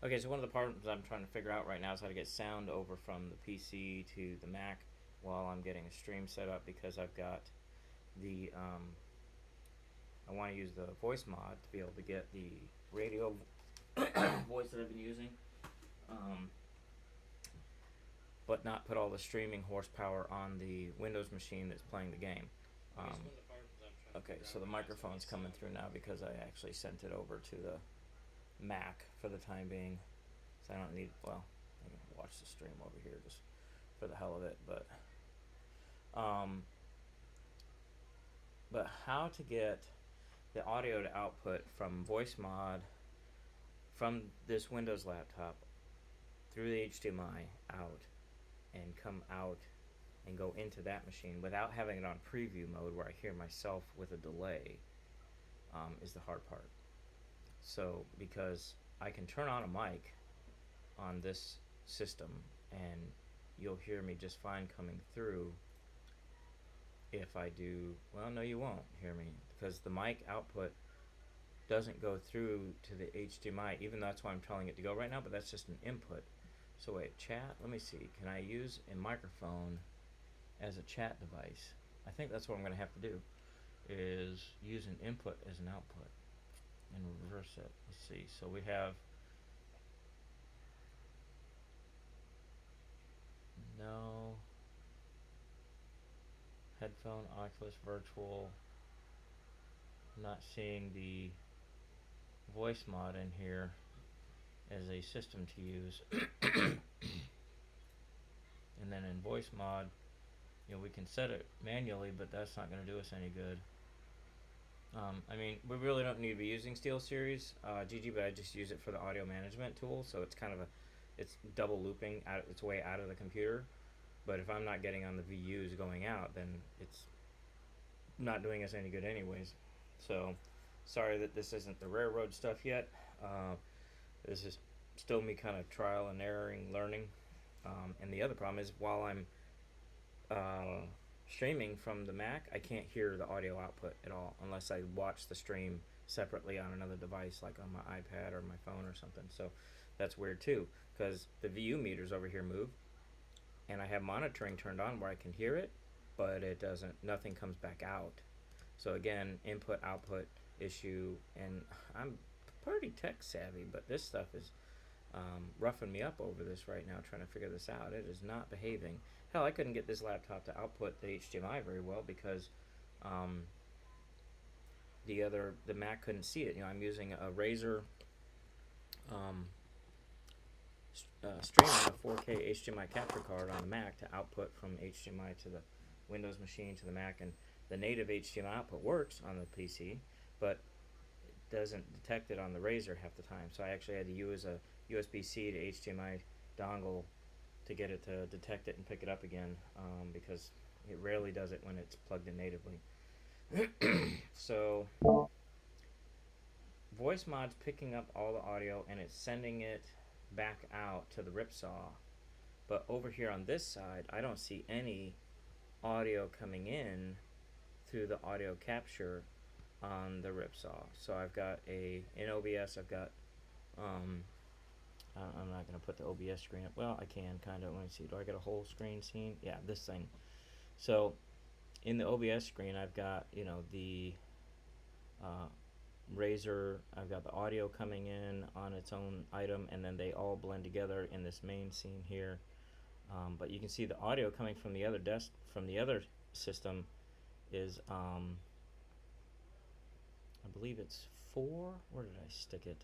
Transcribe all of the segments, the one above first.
Okay, so one of the problems I'm trying to figure out right now is how to get sound over from the PC to the Mac while I'm getting a stream set up, because I've got the I want to use the voice mod to be able to get the radio voice that I've been using, um, but not put all the streaming horsepower on the Windows machine that's playing the game. Okay, so the microphone's coming through now because I actually sent it over to the Mac for the time being. So I don't need, well, I can watch the stream over here just for the hell of it, um, but how to get the audio to output from voice mod from this Windows laptop through the HDMI out and come out and go into that machine without having it on preview mode where I hear myself with a delay, is the hard part. So because I can turn on a mic on this system and you'll hear me just fine coming through. If I do, well, no, you won't hear me because the mic output doesn't go through to the HDMI, even though that's why I'm telling it to go right now, but that's just an input. So wait, chat, let me see, can I use a microphone as a chat device? I think that's what I'm going to have to do, is use an input as an output and reverse it. Let's see, so we have no headphone, Oculus Virtual. I'm not seeing the voice mod in here as a system to use. And then in voice mod, you know, we can set it manually, but that's not going to do us any good. I mean, we really don't need to be using SteelSeries GG, but I just use it for the audio management tool, so it's kind of it's double looping its way out of the computer. But if I'm not getting on the VUs going out, then it's not doing us any good anyways. So sorry that this isn't the railroad stuff yet. This is still me kind of trial and erroring, learning. And the other problem is while I'm streaming from the Mac, I can't hear the audio output at all unless I watch the stream separately on another device like on my iPad or my phone or something. So that's weird too, because the VU meters over here move and I have monitoring turned on where I can hear it, but it doesn't, nothing comes back out. So again, input output issue, and I'm pretty tech savvy, but this stuff is roughing me up over this right now, trying to figure this out. It is not behaving. Hell, I couldn't get this laptop to output the HDMI very well because the Mac couldn't see it. You know, I'm using a Razer streaming a 4K HDMI capture card on the Mac to output from HDMI to the Windows machine to the Mac, and the native HDMI output works on the PC, but it doesn't detect it on the Razer half the time. So I actually had to use a USB-C to HDMI dongle to get it to detect it and pick it up again, because it rarely does it when it's plugged in natively. So voice mod's picking up all the audio and it's sending it back out to the ripsaw, but over here on this side I don't see any audio coming in through the audio capture on the ripsaw. So I've got in OBS I've got I'm not going to put the OBS screen up. Well, I can kind of. Let me see. Do I get a whole screen scene? Yeah, this thing. So in the OBS screen, I've got, you know, the Razer. I've got the audio coming in on its own item, and then they all blend together in this main scene here. But you can see the audio coming from the other system is I believe it's 4. Where did I stick it?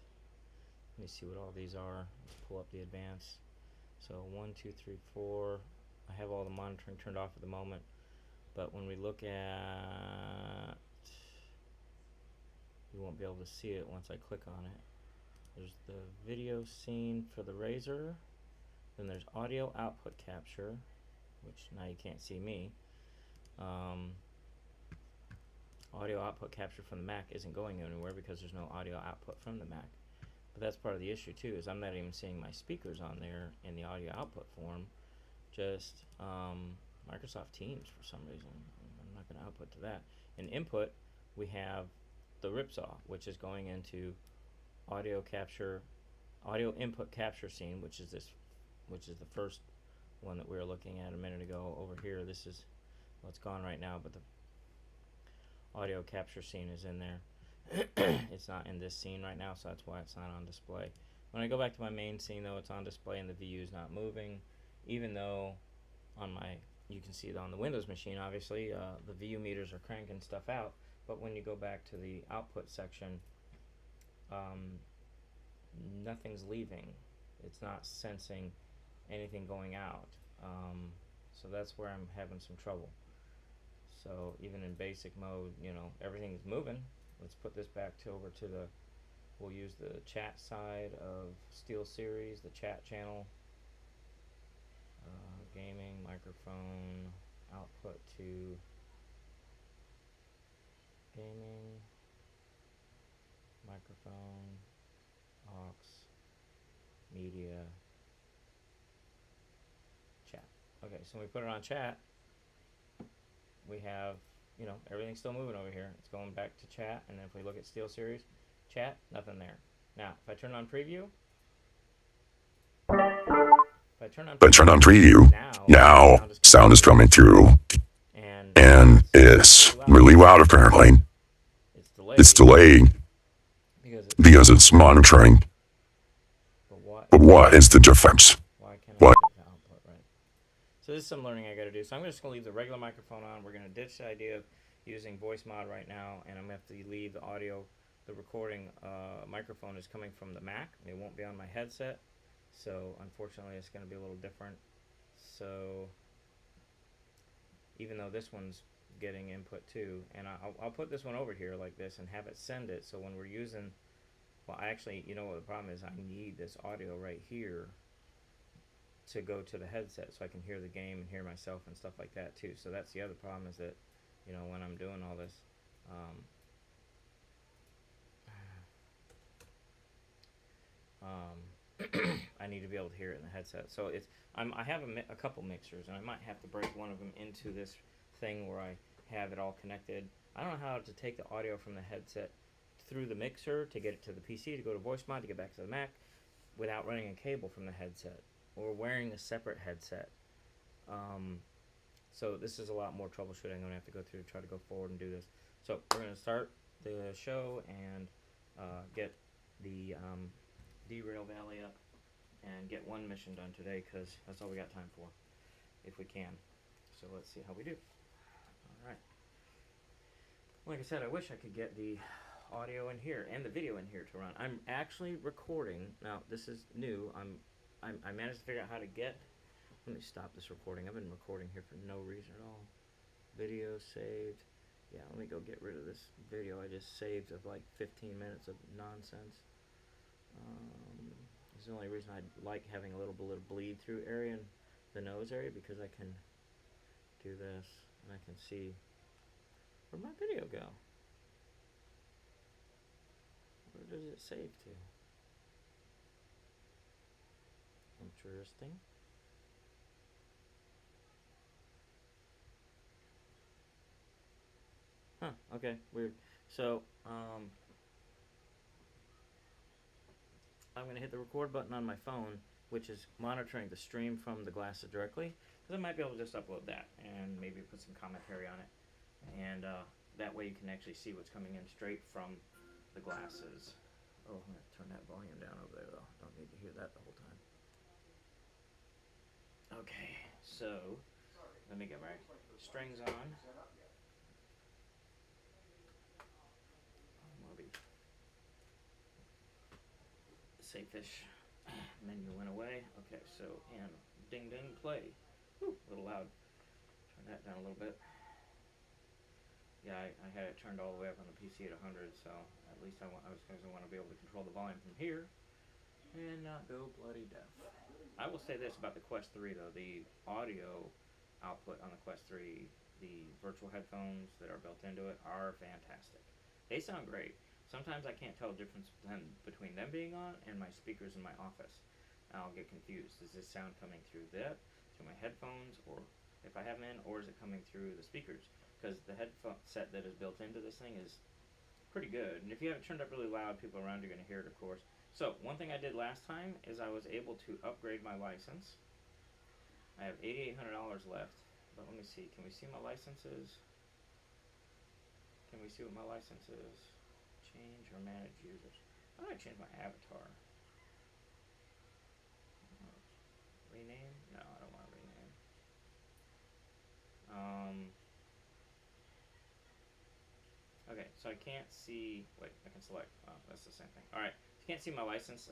Let me see what all these are. Let's pull up the advanced. So 1, 2, 3, 4. I have all the monitoring turned off at the moment, but when we look at, you won't be able to see it once I click on it. There's the video scene for the Razer, then there's audio output capture, which now you can't see me. Audio output capture from the Mac isn't going anywhere because there's no audio output from the Mac. But that's part of the issue too, is I'm not even seeing my speakers on there in the audio output form, just Microsoft Teams for some reason. I'm not going to output to that. In input, we have the ripsaw, which is going into audio capture audio input capture scene, which is the first one that we were looking at a minute ago over here. This is, well, it's gone right now, but the audio capture scene is in there. It's not in this scene right now, so that's why it's not on display. When I go back to my main scene, though, it's on display and the VU is not moving, even though on my, you can see it on the Windows machine, obviously, the VU meters are cranking stuff out, but when you go back to the output section, nothing's leaving. It's not sensing anything going out. So that's where I'm having some trouble. So even in basic mode, you know, everything's moving. Let's put this back over to the, we'll use the chat side of SteelSeries, the chat channel. Gaming, microphone, output to gaming, microphone, aux, media, chat. Okay, so when we put it on chat, we have, you know, everything's still moving over here. It's going back to chat, and then if we look at SteelSeries, chat, nothing there. Now, if I turn on preview, turn on preview, now sound is coming through, and it's really loud apparently. It's delayed because it's monitoring. But what is the difference? Why? Output, right? So this is some learning I got to do. So I'm just going to leave the regular microphone on. We're going to ditch the idea of using voice mod right now, and I'm going to have to leave the audio, the recording microphone is coming from the Mac. It won't be on my headset. So unfortunately it's going to be a little different. So even though this one's getting input too, and I'll put this one over here like this and have it send it, so when we're using, well, actually, you know what the problem is, I need this audio right here to go to the headset so I can hear the game and hear myself and stuff like that too. So that's the other problem, is that, you know, when I'm doing all this, I need to be able to hear it in the headset. So it's, I have a couple mixers, and I might have to break one of them into this thing where I have it all connected. I don't know how to take the audio from the headset through the mixer to get it to the PC, to go to voice mod, to get back to the Mac, without running a cable from the headset or wearing a separate headset. So this is a lot more troubleshooting I'm going to have to go through to try to go forward and do this. So we're going to start the show and get the Derail Valley up and get one mission done today, because that's all we got time for, if we can. So let's see how we do. Alright. Like I said, I wish I could get the audio in here and the video in here to run. I'm actually recording. Now, this is new. I managed to figure out how to get, let me stop this recording. I've been recording here for no reason at all. Video saved. Yeah, let me go get rid of this video I just saved of like 15 minutes of nonsense. It's the only reason I like having a little bit of bleed through area in the nose area, because I can do this and I can see, where'd my video go? Where does it save to? Interesting. Huh, okay, weird. So, I'm going to hit the record button on my phone, which is monitoring the stream from the glasses directly, because I might be able to just upload that and maybe put some commentary on it, and that way you can actually see what's coming in straight from the glasses. Oh, I'm going to turn that volume down over there, though. Don't need to hear that the whole time. Okay, so let me get my strings on. Safe-ish menu went away. Okay, so, and ding ding play. Whew, a little loud. Turn that down a little bit. Yeah, I had it turned all the way up on the PC at 100, so at least I was going to want to be able to control the volume from here and not go bloody deaf. I will say this about the Quest 3 though, the audio output on the Quest 3, the virtual headphones that are built into it are fantastic. They sound great. Sometimes I can't tell the difference between them being on and my speakers in my office. I'll get confused. Is this sound coming through my headphones, or if I have them in, or is it coming through the speakers? Because the headphone set that is built into this thing is pretty good. And if you have it turned up really loud, people around you are going to hear it, of course. So, one thing I did last time is I was able to upgrade my license. I have $8,800 left, but let me see. Can we see my licenses? Can we see what my license is? Change or manage users. How do I change my avatar? Rename? No, I don't want to rename. Okay, so I can't see. Wait, I can select. Oh, that's the same thing. All right, you can't see my license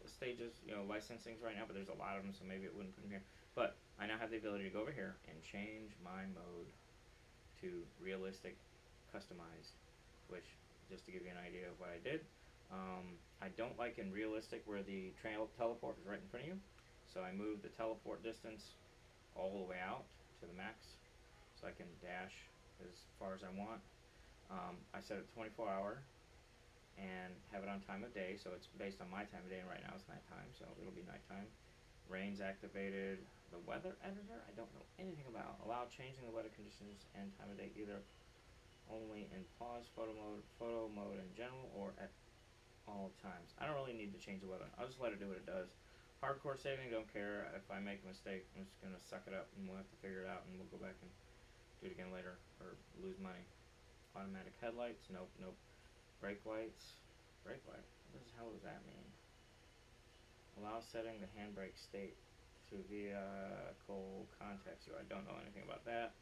stages, licensings right now, but there's a lot of them, so maybe it wouldn't put them here. But I now have the ability to go over here and change my mode to realistic, customized, which, just to give you an idea of what I did, I don't like in realistic where the teleport is right in front of you, so I moved the teleport distance all the way out to the max, so I can dash as far as I want. I set it 24 hour and have it on time of day, so it's based on my time of day, and right now it's nighttime, so it'll be nighttime. Rain's activated. The weather editor, I don't know anything about. Allow changing the weather conditions and time of day either only in pause, photo mode in general, or at all times. I don't really need to change the weather. I'll just let it do what it does. Hardcore saving, don't care. If I make a mistake, I'm just going to suck it up and we'll have to figure it out and we'll go back and do it again later or lose money. Automatic headlights, nope. Brake lights, what the hell does that mean? Allow setting the handbrake state through vehicle context UI. I don't know anything about that,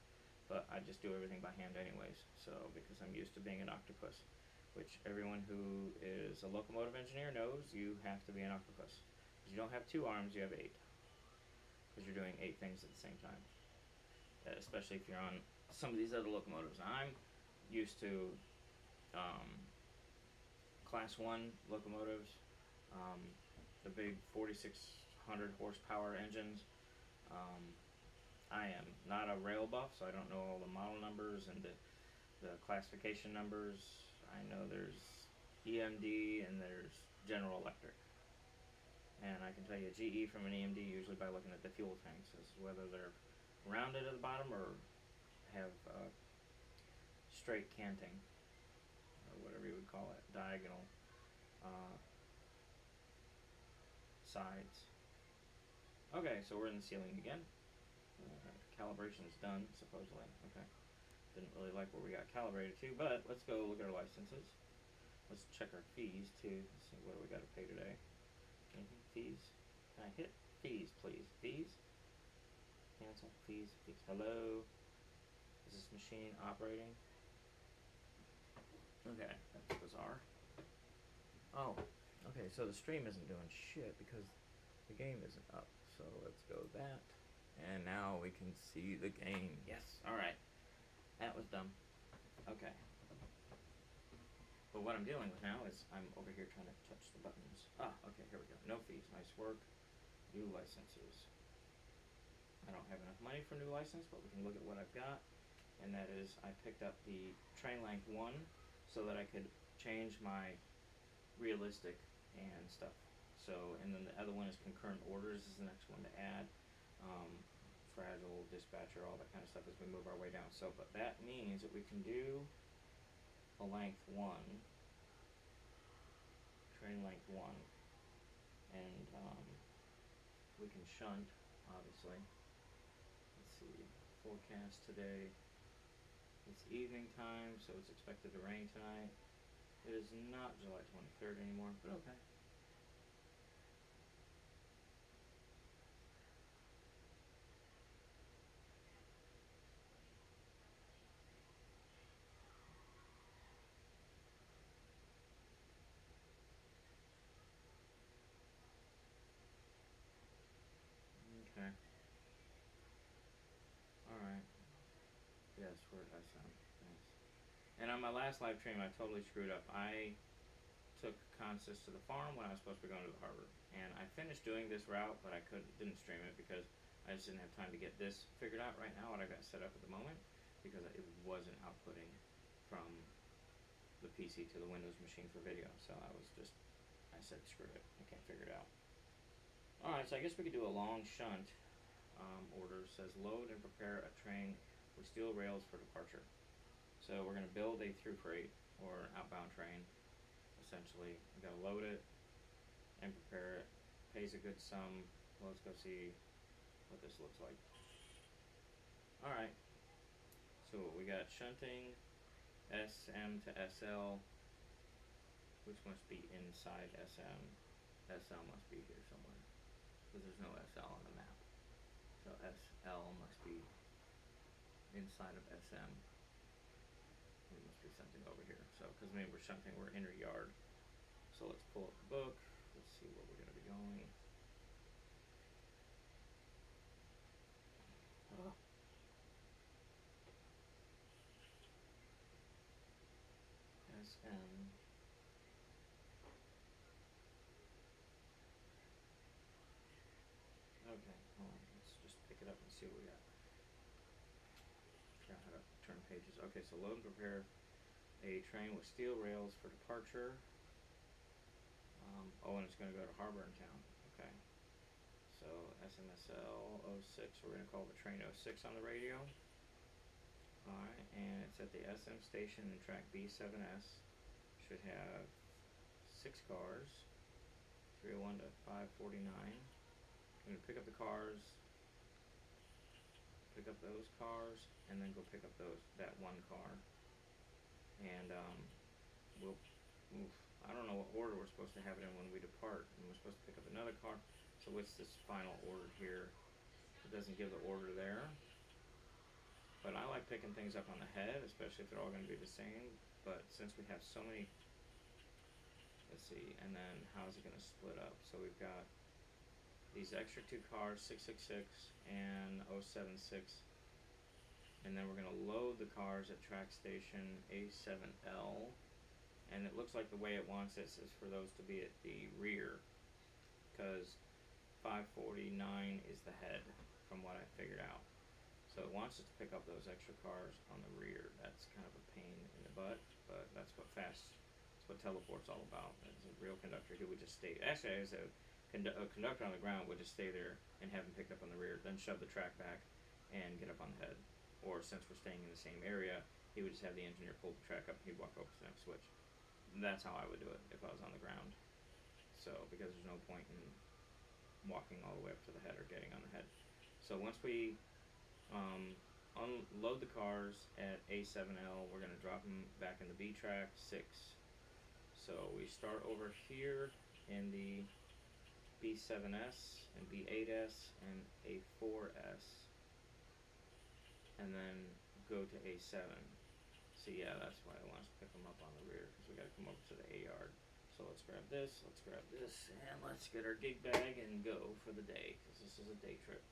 but I just do everything by hand anyways, so because I'm used to being an octopus, which everyone who is a locomotive engineer knows you have to be an octopus. Because you don't have 2 arms, you have 8. Because you're doing 8 things at the same time. Especially if you're on some of these other locomotives. I'm used to Class 1 locomotives, the big 4,600 horsepower engines. I am not a rail buff, so I don't know all the model numbers and the classification numbers. I know there's EMD and there's General Electric. And I can tell you GE from an EMD usually by looking at the fuel tanks as whether they're rounded at the bottom or have straight canting, or whatever you would call it, diagonal sides. Okay, so we're in the ceiling again. Calibration is done, supposedly. Okay. Didn't really like where we got calibrated to, but let's go look at our licenses. Let's check our fees too. Let's see, what do we got to pay today? Anything? Fees? Can I hit fees, please? Fees? Cancel. Fees. Hello? Is this machine operating? Okay, that's bizarre. Oh, okay, so the stream isn't doing shit because the game isn't up. So let's go that. And now we can see the game. Yes, alright. That was dumb. Okay. But what I'm dealing with now is I'm over here trying to touch the buttons. Ah, okay, here we go. No fees. Nice work. New licenses. I don't have enough money for a new license, but we can look at what I've got. And that is, I picked up the train length 1 so that I could change my realistic and stuff. So, and then the other one is concurrent orders is the next one to add. Fragile, dispatcher, all that kind of stuff as we move our way down. So, but that means that we can do a length 1, train length 1, and we can shunt, obviously. Let's see, forecast today. It's evening time, so it's expected to rain tonight. It is not July 23rd anymore, but okay. Okay. Alright. Yes, where did I sound? Nice. And on my last live stream, I totally screwed up. I took Consist to the farm when I was supposed to be going to the harbor. And I finished doing this route, but I didn't stream it because I just didn't have time to get this figured out right now, what I got set up at the moment, because it wasn't outputting from the PC to the Windows machine for video. So I said, screw it, I can't figure it out. Alright, so I guess we could do a long shunt order. It says load and prepare a train with steel rails for departure. So we're going to build a through freight or outbound train. Essentially, we got to load it, and prepare it. Pays a good sum. Well, let's go see what this looks like. Alright, so we got shunting, SM to SL, which must be inside SM. SL must be here somewhere, because there's no SL on the map. So SL must be inside of SM. There must be something over here. So, because maybe we're shunting, we're inner yard. So let's pull up the book. Let's see where we're going to be going. Oh. SM. Okay, hold on. Let's just pick it up and see what we got. Forgot how to turn pages. Okay, so load and prepare a train with steel rails for departure. And it's going to go to Harbor in Town. Okay. So SMSL 06, we're going to call the train 06 on the radio. Alright, and it's at the SM station in track B7S. Should have 6 cars, 301 to 549. I'm going to pick up the cars, pick up those cars, and then go pick up that one car. And we'll move. I don't know what order we're supposed to have it in when we depart. And we're supposed to pick up another car. So what's this final order here? It doesn't give the order there. But I like picking things up on the head, especially if they're all going to be the same. But since we have so many, let's see, and then how's it going to split up? So we've got these extra 2 cars, 666 and 076. And then we're going to load the cars at track station A7L. And it looks like the way it wants this is for those to be at the rear, because 549 is the head, from what I figured out. So it wants us to pick up those extra cars on the rear. That's kind of a pain in the butt, but that's what teleport's all about. As a real conductor, he would just stay. Actually, as a conductor on the ground would just stay there and have him picked up on the rear, then shove the track back and get up on the head. Or since we're staying in the same area, he would just have the engineer pull the track up and he'd walk over to the next switch. That's how I would do it if I was on the ground. So, because there's no point in walking all the way up to the head or getting on the head. So once we unload the cars at A7L, we're going to drop them back in the B track 6. So we start over here in the B7S and B8S and A4S, and then go to A7. So yeah, that's why I want to pick them up on the rear, because we got to come over to the A yard. So let's grab this, and let's get our gig bag and go for the day, because this is a day trip.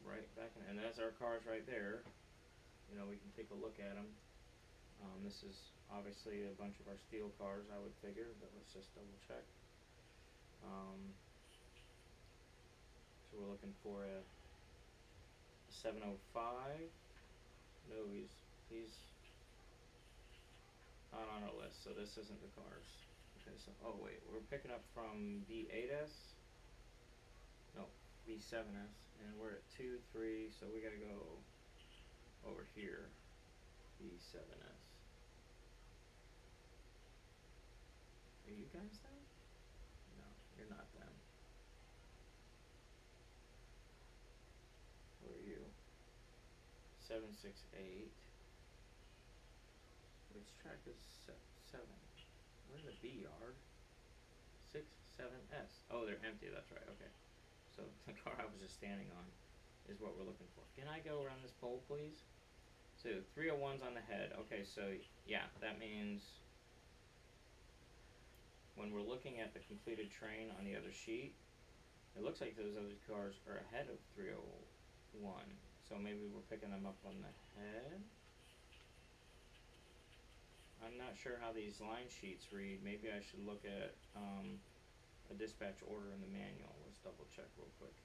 Right back in, and that's our cars right there. You know, we can take a look at them. This is obviously a bunch of our steel cars, I would figure, but let's just double check. So we're looking for a 705. No, he's not on our list, so this isn't the cars. Okay, so, oh wait, we're picking up from B8S? No, B7S, and we're at 2, 3, so we gotta go over here, B7S. Are you guys them? No, you're not them. Who are you? 768. Which track is 7? Where's the B yard? 6, 7S. Oh, they're empty, that's right, okay. So the car I was just standing on is what we're looking for. Can I go around this pole, please? So 301's on the head. Okay, so yeah, that means when we're looking at the completed train on the other sheet, it looks like those other cars are ahead of 301. So maybe we're picking them up on the head? I'm not sure how these line sheets read. Maybe I should look at a dispatch order in the manual. Let's double check real quick.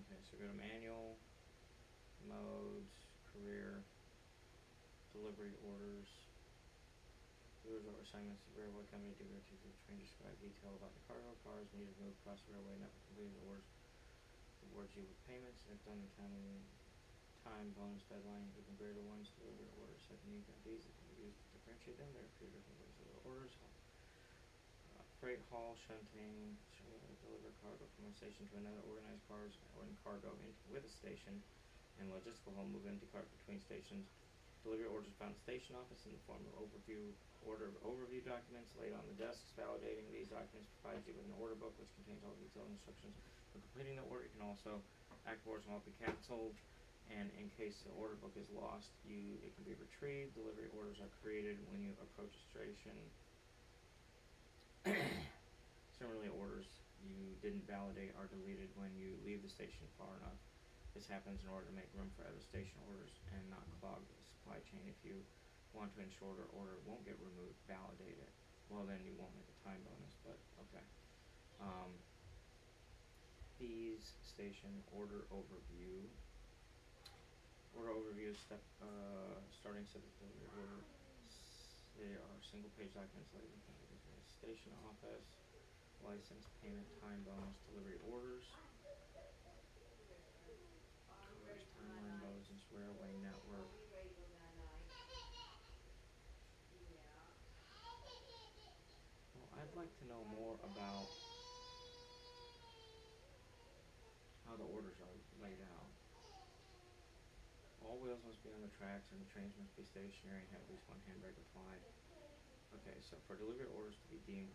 Okay, so go to manual, modes, career, delivery orders. Orders or assignments to railway company to the train describe detail about the cargo cars needed to move across the railway network, completing the orders. Awards you with payments and if done in time time bonus deadline, even greater ones, delivery orders have unique IDs that can be used to differentiate them. There are a few different ways to deliver orders. Freight haul, shunting, deliver cargo from one station to another, organize cars or cargo with a station, and logistical haul, move empty cart between stations. Delivery orders found at the station office in the form of overview documents laid on the desks. Validating these documents provides you with an order book which contains all detailed instructions for completing the order. You can also act orders will be canceled, and in case the order book is lost, it can be retrieved. Delivery orders are created when you approach a station. Similarly, orders you didn't validate are deleted when you leave the station far enough. This happens in order to make room for other station orders and not clog the supply chain. If you want to ensure the order won't get removed, validate it. Well, then you won't make a time bonus, but okay. These station order overview. Order overview starting delivery order. They are single page documents labeled station office, license, payment, time bonus, delivery orders, cars, timeline, intelligence, railway network. Well, I'd like to know more about how the orders are laid out. All wheels must be on the tracks and the trains must be stationary and have at least one handbrake applied. Okay, so for delivery orders to be deemed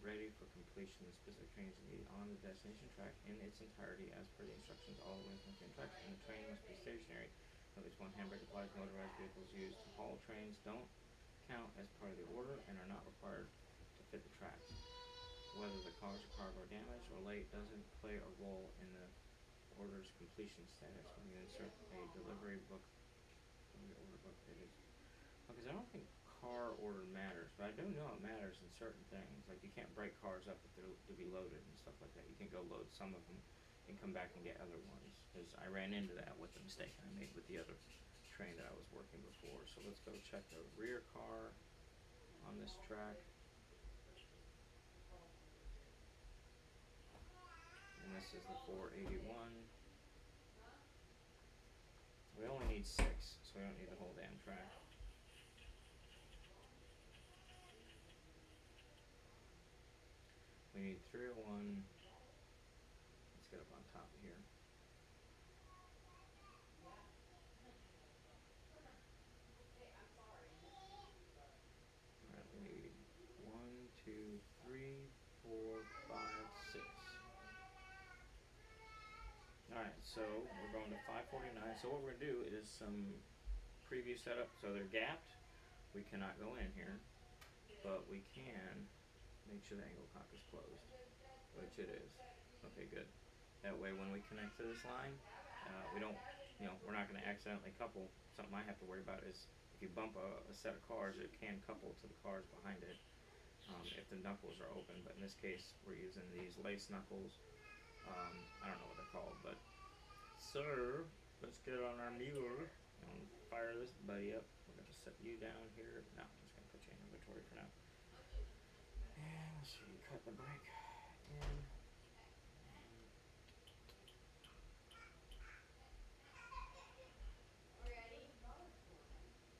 ready for completion, the specific trains will be on the destination track in its entirety as per the instructions. All wheels must be on tracks and the train must be stationary. At least one handbrake applied. Motorized vehicles used to haul trains don't count as part of the order and are not required to fit the tracks. Whether the cars or cargo are damaged or late doesn't play a role in the order's completion status. When you insert a delivery order book, it is because I don't think car order matters, but I do know it matters in certain things. Like you can't break cars up if they're to be loaded and stuff like that. You can go load some of them and come back and get other ones. Because I ran into that with the mistake I made with the other train that I was working before. So let's go check the rear car on this track. And this is the 481. We only need 6, so we don't need the whole damn track. We need 301. Let's get up on top here. Alright, we need 1, 2, 3, 4, 5, 6. Alright, so we're going to 549. So what we're going to do is some preview setup. So they're gapped. We cannot go in here, but we can make sure the angle cock is closed, which it is. Okay, good. That way when we connect to this line, we don't, we're not going to accidentally couple. Something I have to worry about is if you bump a set of cars, it can couple to the cars behind it if the knuckles are open. But in this case, we're using these lace knuckles. I don't know what they're called, but sir, let's get on our mule and fire this buddy up. We're going to set you down here. No, I'm just going to put you in inventory for now. And let's see, cut the brake in.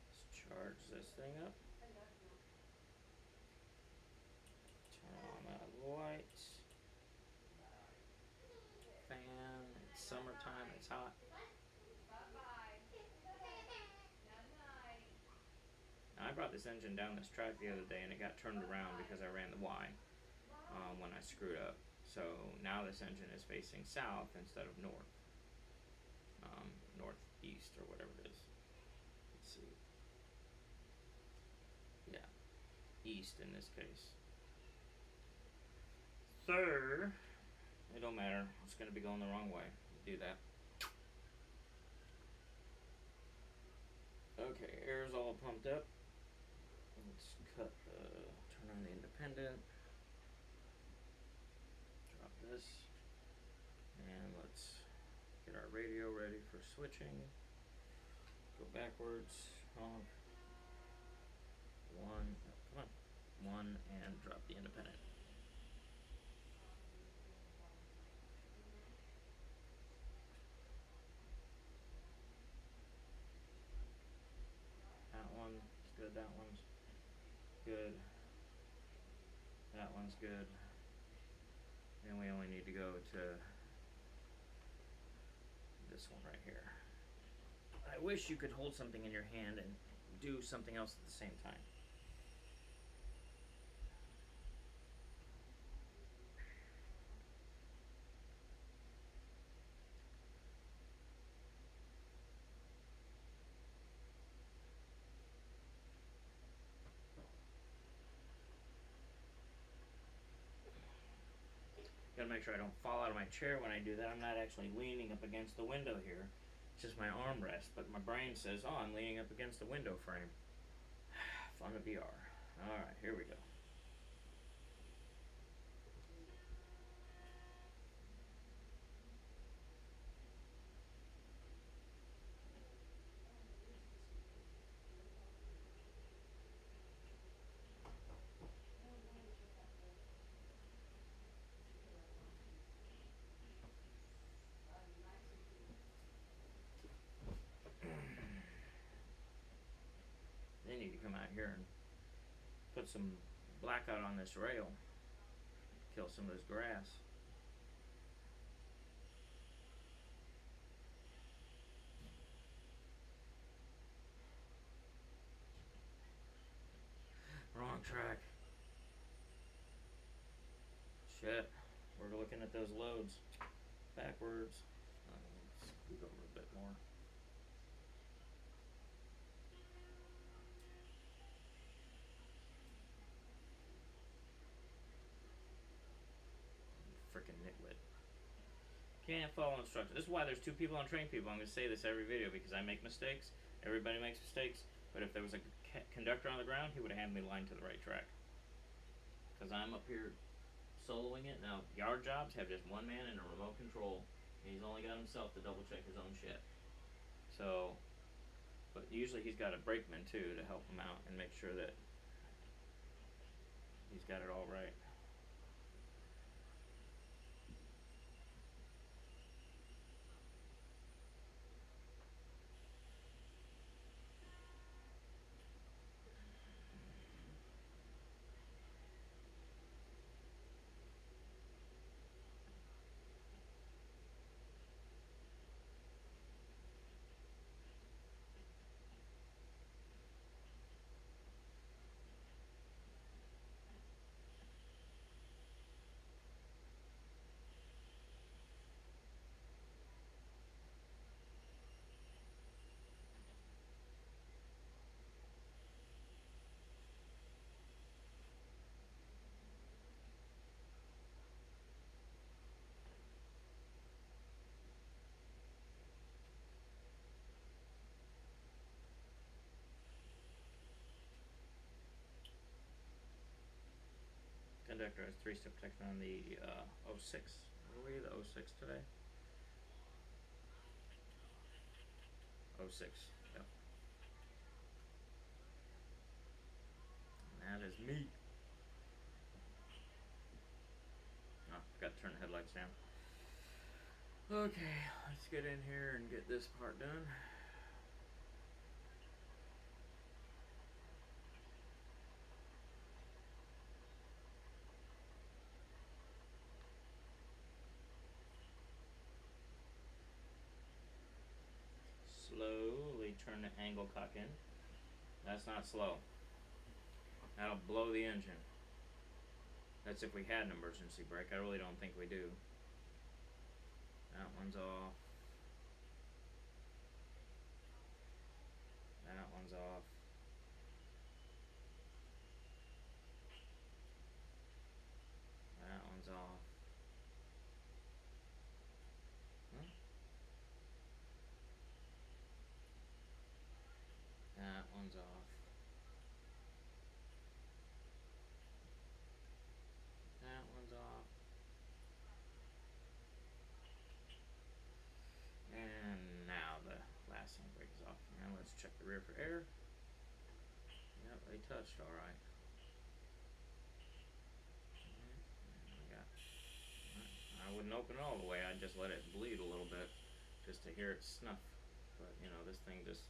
Let's charge this thing up. Turn on that light. Fan. It's summertime. It's hot. Now, I brought this engine down this track the other day and it got turned around because I ran the Y when I screwed up. So now this engine is facing south instead of north. Northeast or whatever it is. Let's see. Yeah. East in this case. Third, it don't matter. It's going to be going the wrong way. Do that. Okay, air's all pumped up. Let's turn on the independent. Drop this. And let's get our radio ready for switching. Go backwards. Honk. One, and drop the independent. good. That one's good. That one's good. And we only need to go to this one right here. I wish you could hold something in your hand and do something else at the same time. Gotta make sure I don't fall out of my chair when I do that. I'm not actually leaning up against the window here. It's just my armrest, but my brain says, oh, I'm leaning up against the window frame. Fun of VR. Alright, here we go. They need to come out here and put some blackout on this rail. Kill some of this grass. Wrong track. Shit. We're looking at those loads backwards. Scoot over a bit more. Freaking nitwit. Can't follow instructions. This is why there's two people on train people. I'm going to say this every video because I make mistakes. Everybody makes mistakes. But if there was a conductor on the ground, he would have handed me line to the right track. Because I'm up here soloing it. Now, yard jobs have just one man and a remote control. And he's only got himself to double check his own shit. So, but usually he's got a brakeman too to help him out and make sure that he's got it all right. Conductor has 3-step protection on the 06. What are we, the 06 today? 06, yep. And that is me. Oh, forgot to turn the headlights down. Okay, let's get in here and get this part done. Slowly turn the angle cock in. That's not slow. That'll blow the engine. That's if we had an emergency brake. I really don't think we do. That one's off. That one's off. That one's off. Huh? That one's off. That one's off. And now the last handbrake is off. Now let's check the rear for air. Yep, they touched alright. I wouldn't open it all the way, I'd just let it bleed a little bit just to hear it snuff. But you know, this thing just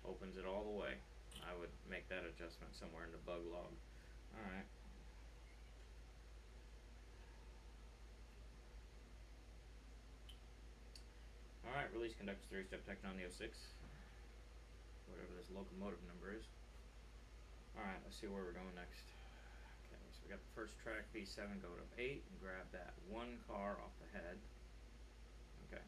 opens it all the way. I would make that adjustment somewhere in the bug log. Alright. Alright, release conducts 3-step detector on the 06. Whatever this locomotive number is. Alright, let's see where we're going next. Okay, so we got the first track, B7, go to 8 and grab that one car off the head. Okay.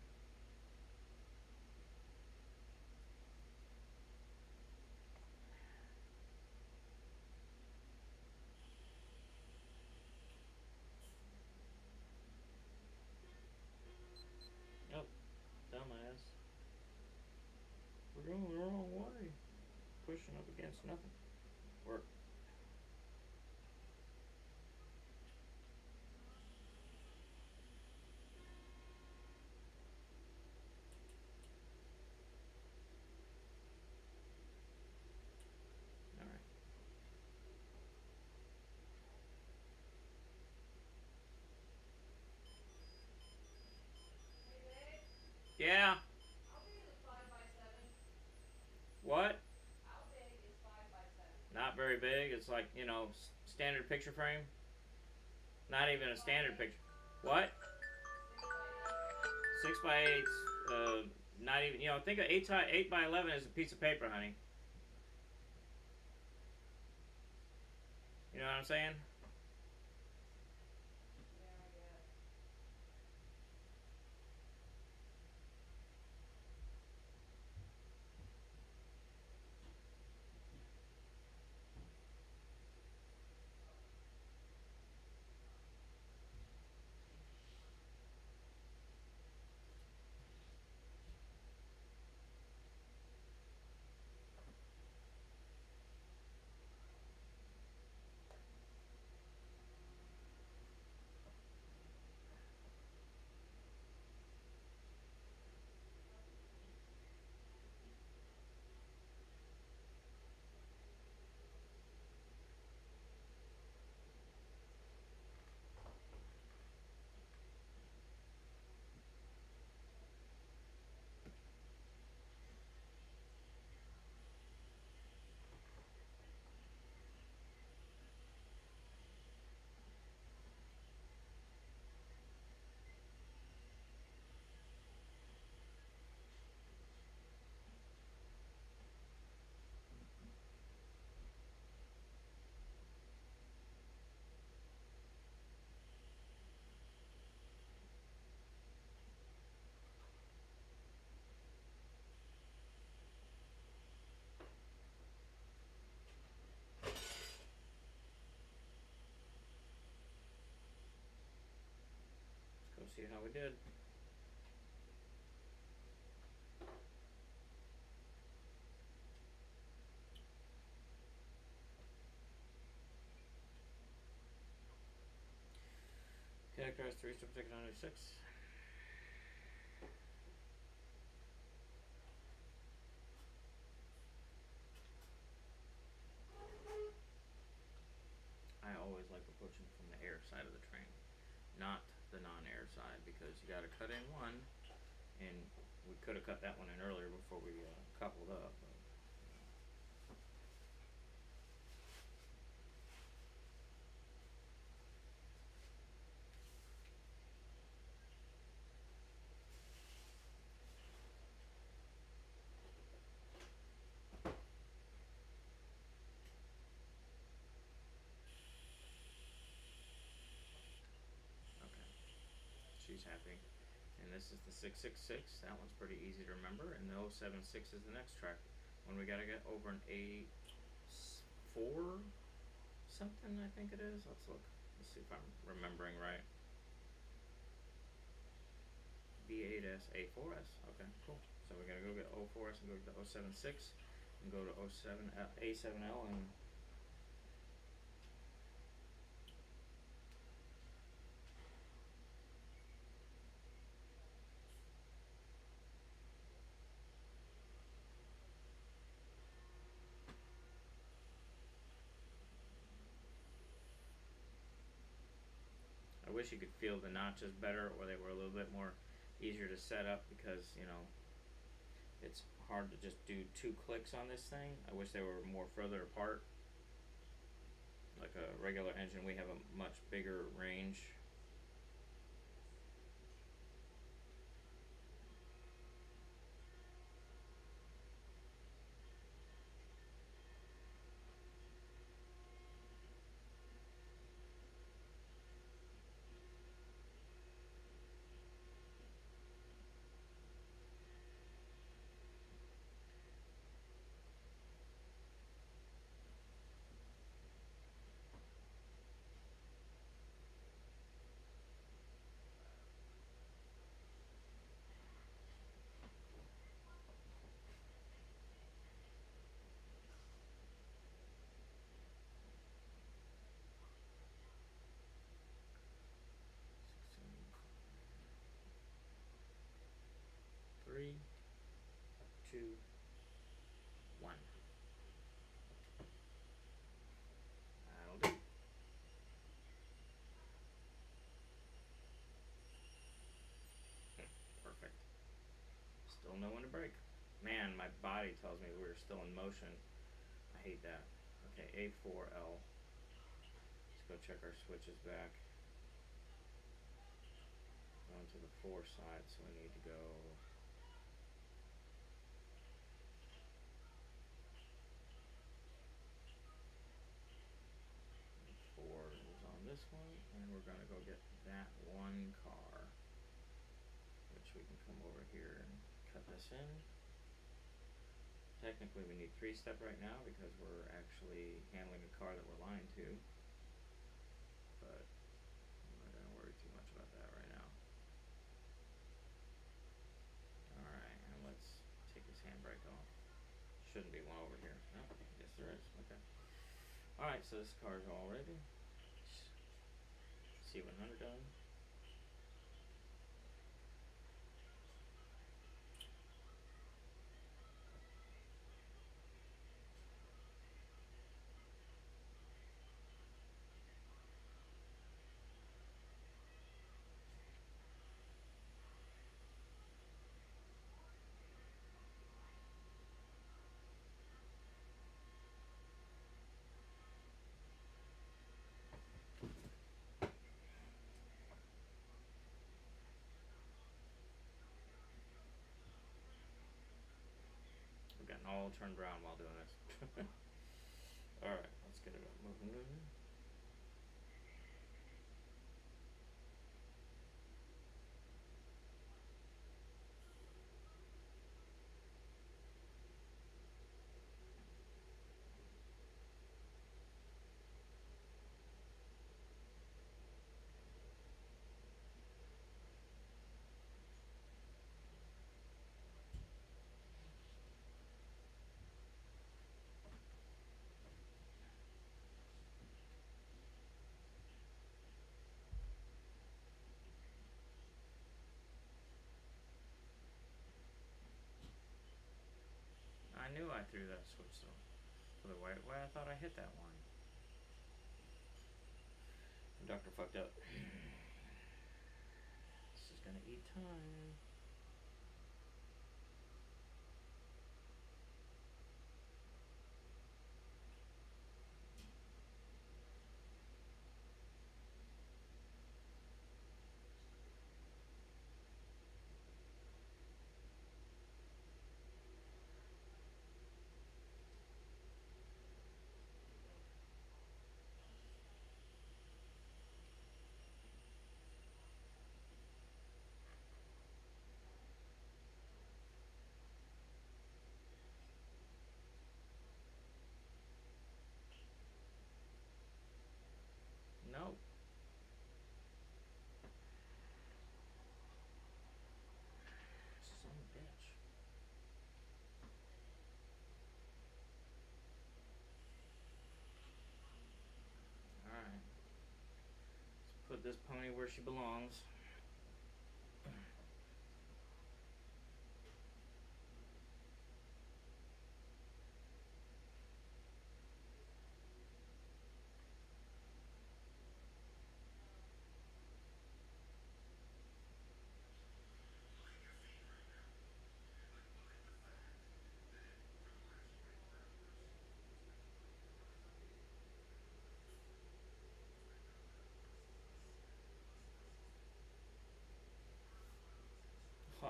Oh, dumbass. We're going the wrong way. Pushing up against nothing. Work. Alright. Yeah. What? Not very big. It's like, you know, standard picture frame. Not even a standard picture. What? 6x8. Not even. You know, think of 8x11 as a piece of paper, honey. You know what I'm saying? Let's go see how we did. Characterize 3-step detector on 6. I always like approaching from the air side of the train, not the non-air side, because you got to cut in one, and we could have cut that one in earlier before we coupled up. But, okay, she's happy. And this is the 666. That one's pretty easy to remember. And the 076 is the next track. When we got to get over an A4 something, I think it is. Let's look. Let's see if I'm remembering right. B8S, A4S. Okay, cool. So we gotta go get 04S and go to the 076 and go to 07 A7L and I wish you could feel the notches better, or they were a little bit more easier to set up, because, you know, it's hard to just do 2 clicks on this thing. I wish they were more further apart. Like a regular engine, we have a much bigger range. Three, two, one. That'll do. Perfect. Still no one to break. Man, my body tells me we're still in motion. I hate that. Okay, A4L. Let's go check our switches back. Going to the 4 side, so we need to go 4 is on this one, and we're gonna go get that one car, which we can come over here and cut this in. Technically we need 3-step right now because we're actually handling a car that we're lying to, but I'm not gonna worry too much about that right now. Alright, and let's take this handbrake off. Shouldn't be one over here. Oh, yes there is. Okay. Alright, so this car's all ready. C100 done. We're getting all turned around while doing this. Alright, let's get it up moving. I knew I threw that switch to the right way. I thought I hit that one. The doctor fucked up. This is gonna eat time. No. Son of a bitch. Alright. Let's put this pony where she belongs.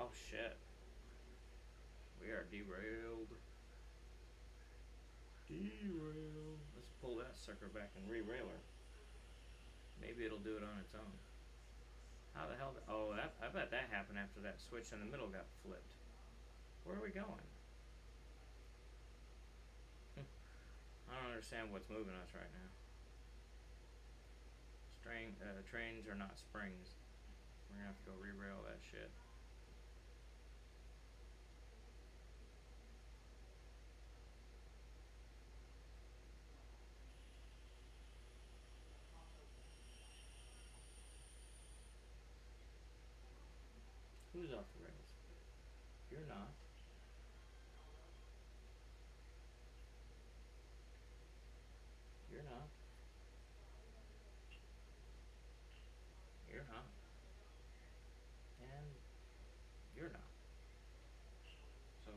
Oh shit. We are derailed. Derailed. Let's pull that sucker back and re-rail her. Maybe it'll do it on its own. How the hell? Oh, I bet that happened after that switch in the middle got flipped. Where are we going? I don't understand what's moving us right now. Trains are not springs. We're gonna have to go re-rail that shit. Who's off the rails? You're not. You're not. You're not. And you're not. So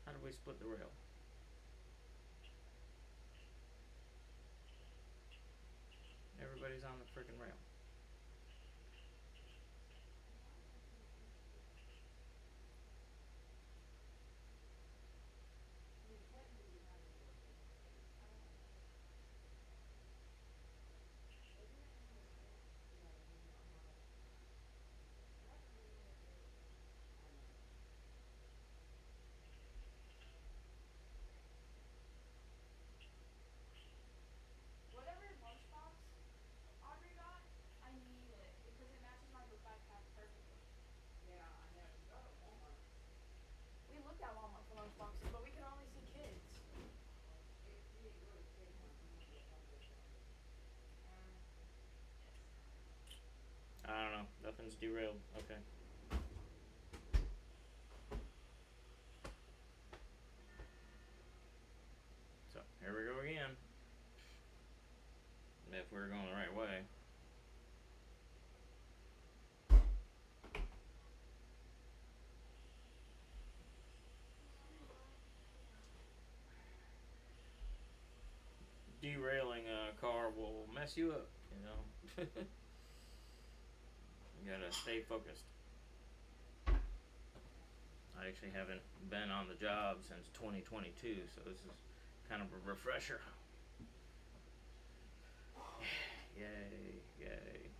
how do we split the rail? Everybody's on the freaking rail. I don't know. Nothing's derailed. Okay. So here we go again. If we're going the right way. Derailing a car will mess you up, you know. You gotta stay focused. I actually haven't been on the job since 2022, so this is kind of a refresher. Yay, yay.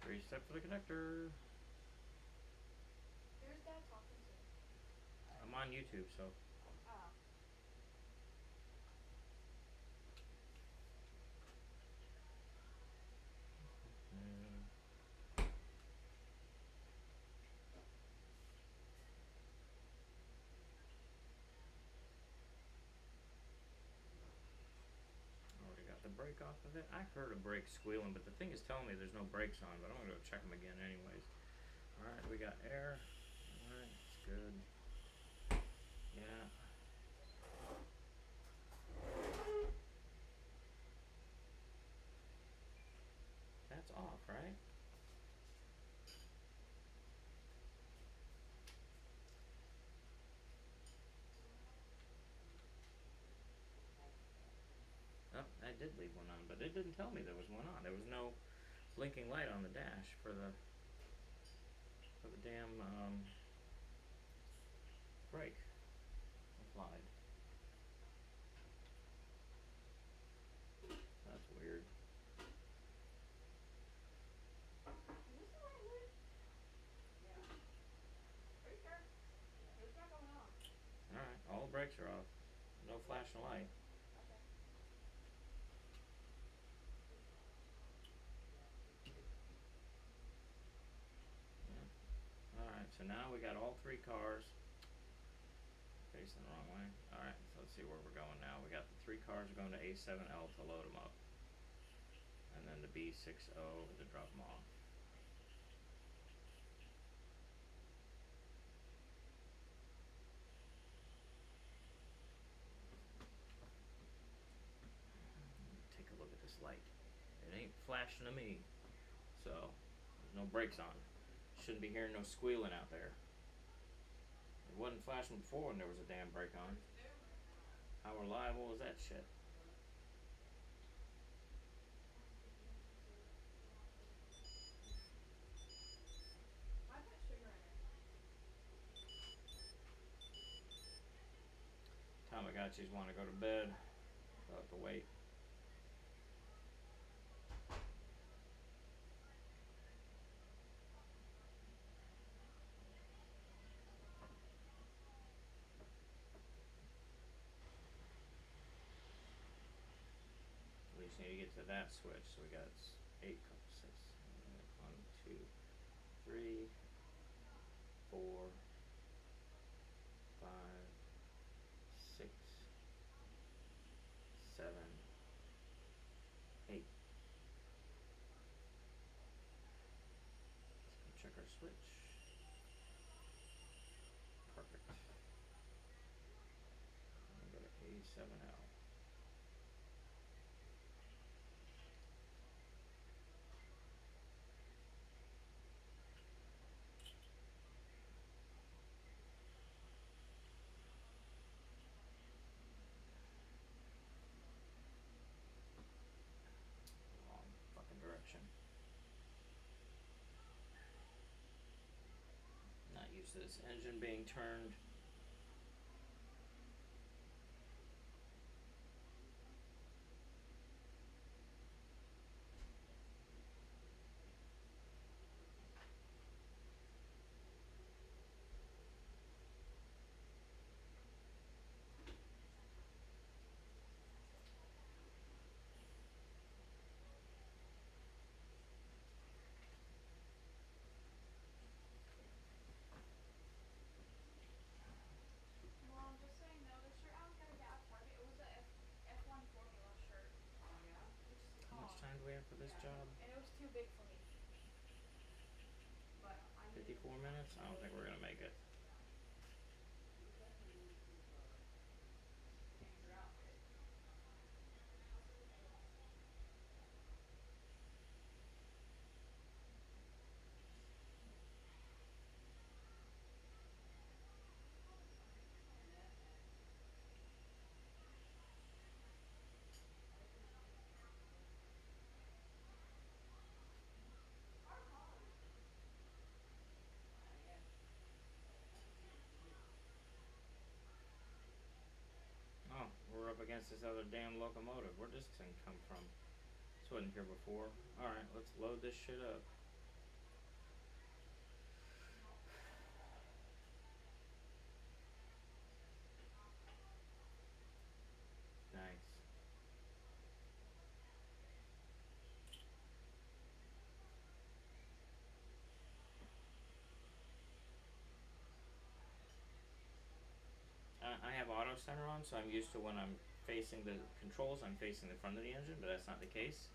Reset for the connector. Who's Dad talking to? I'm on YouTube, so. Oh. Already got the brake off of it. I heard a brake squealing, but the thing is telling me there's no brakes on, but I'm gonna go check them again anyways. Alright, we got air. Alright, it's good. Yeah. That's off, right? Oh, I did leave one on, but it didn't tell me there was one on. There was no blinking light on the dash for the damn brake applied. That's weird. Is this the right hood? Yeah. Are you sure? Yeah. It's not going on. Alright, all the brakes are off. No flashing light. Okay. Yeah. Alright, so now we got all three cars facing the wrong way. Alright, so let's see where we're going now. We got the three cars are going to A7L to load them up. And then the B60 to drop them off. Take a look at this light. It ain't flashing to me. So, there's no brakes on. Shouldn't be hearing no squealing out there. It wasn't flashing before when there was a damn brake on. How reliable is that shit? I put sugar in it. Tamagotchis want to go to bed. They'll have to wait. We just need to get to that switch. So we got 8, 6, 1, 2, 3, 4, 5, 6, 7, 8. Let's check our switch. Perfect. And go to A7L. Wrong fucking direction. Not used to this engine being turned. Mom, just so you know, the shirt I was gonna get at Target, it was a F1 Formula shirt. Oh yeah? Which is How much tall. time do we have for this job? And it was too big for me. But I needed 54 minutes? I don't think we're gonna make it. change your outfit. Oh, we're up against this other damn locomotive. Where'd this thing come from? This wasn't here before. Alright, let's load this shit up. Nice. I have auto center on, so I'm used to when I'm facing the controls, I'm facing the front of the engine, but that's not the case.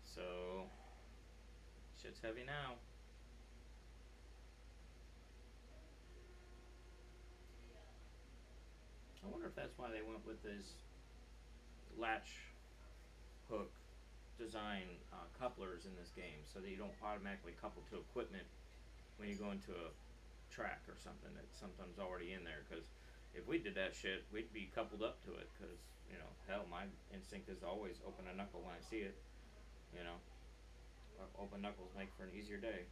So, shit's heavy now. I wonder if that's why they went with this latch hook design couplers in this game, so that you don't automatically couple to equipment when you go into a track or something that's sometimes already in there. Because if we did that shit, we'd be coupled up to it. Because, you know, hell, my instinct is to always open a knuckle when I see it, you know. Open knuckles make for an easier day.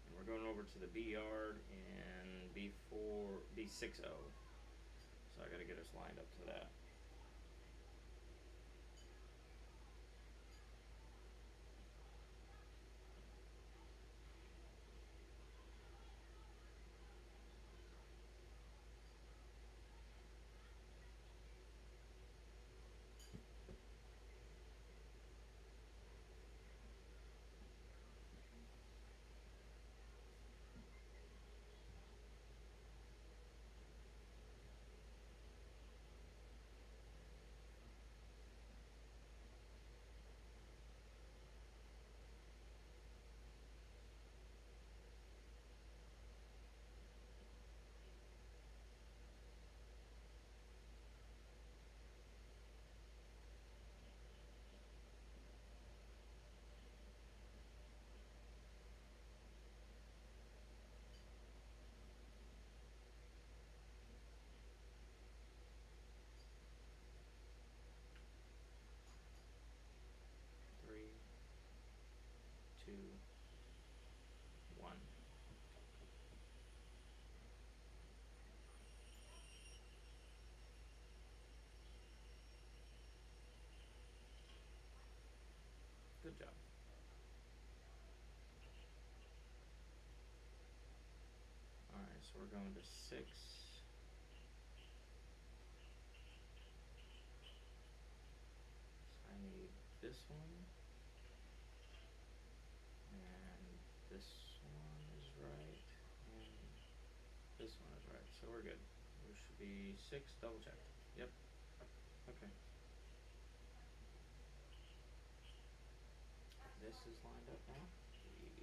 And we're going over to the B yard in B60. So I gotta get us lined up to that. Three, two, one. Good job. Alright, so we're going to 6. I need this one. And this one is right. And this one is right. So we're good. There should be 6. Double check. Yep. Okay. This is lined up now.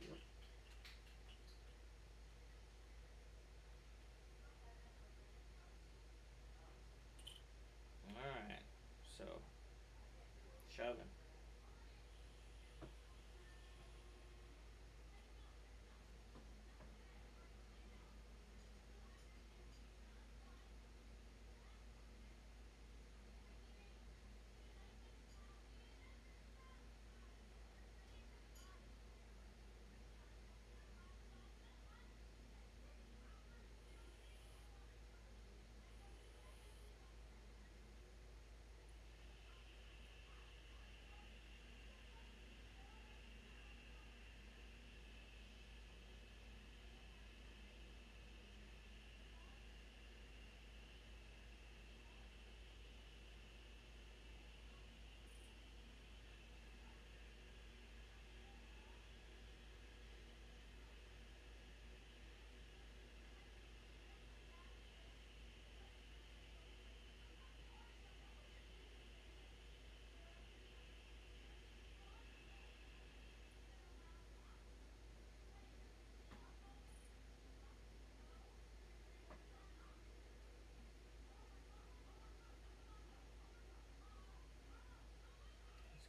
Yep. Alright. So, shoving.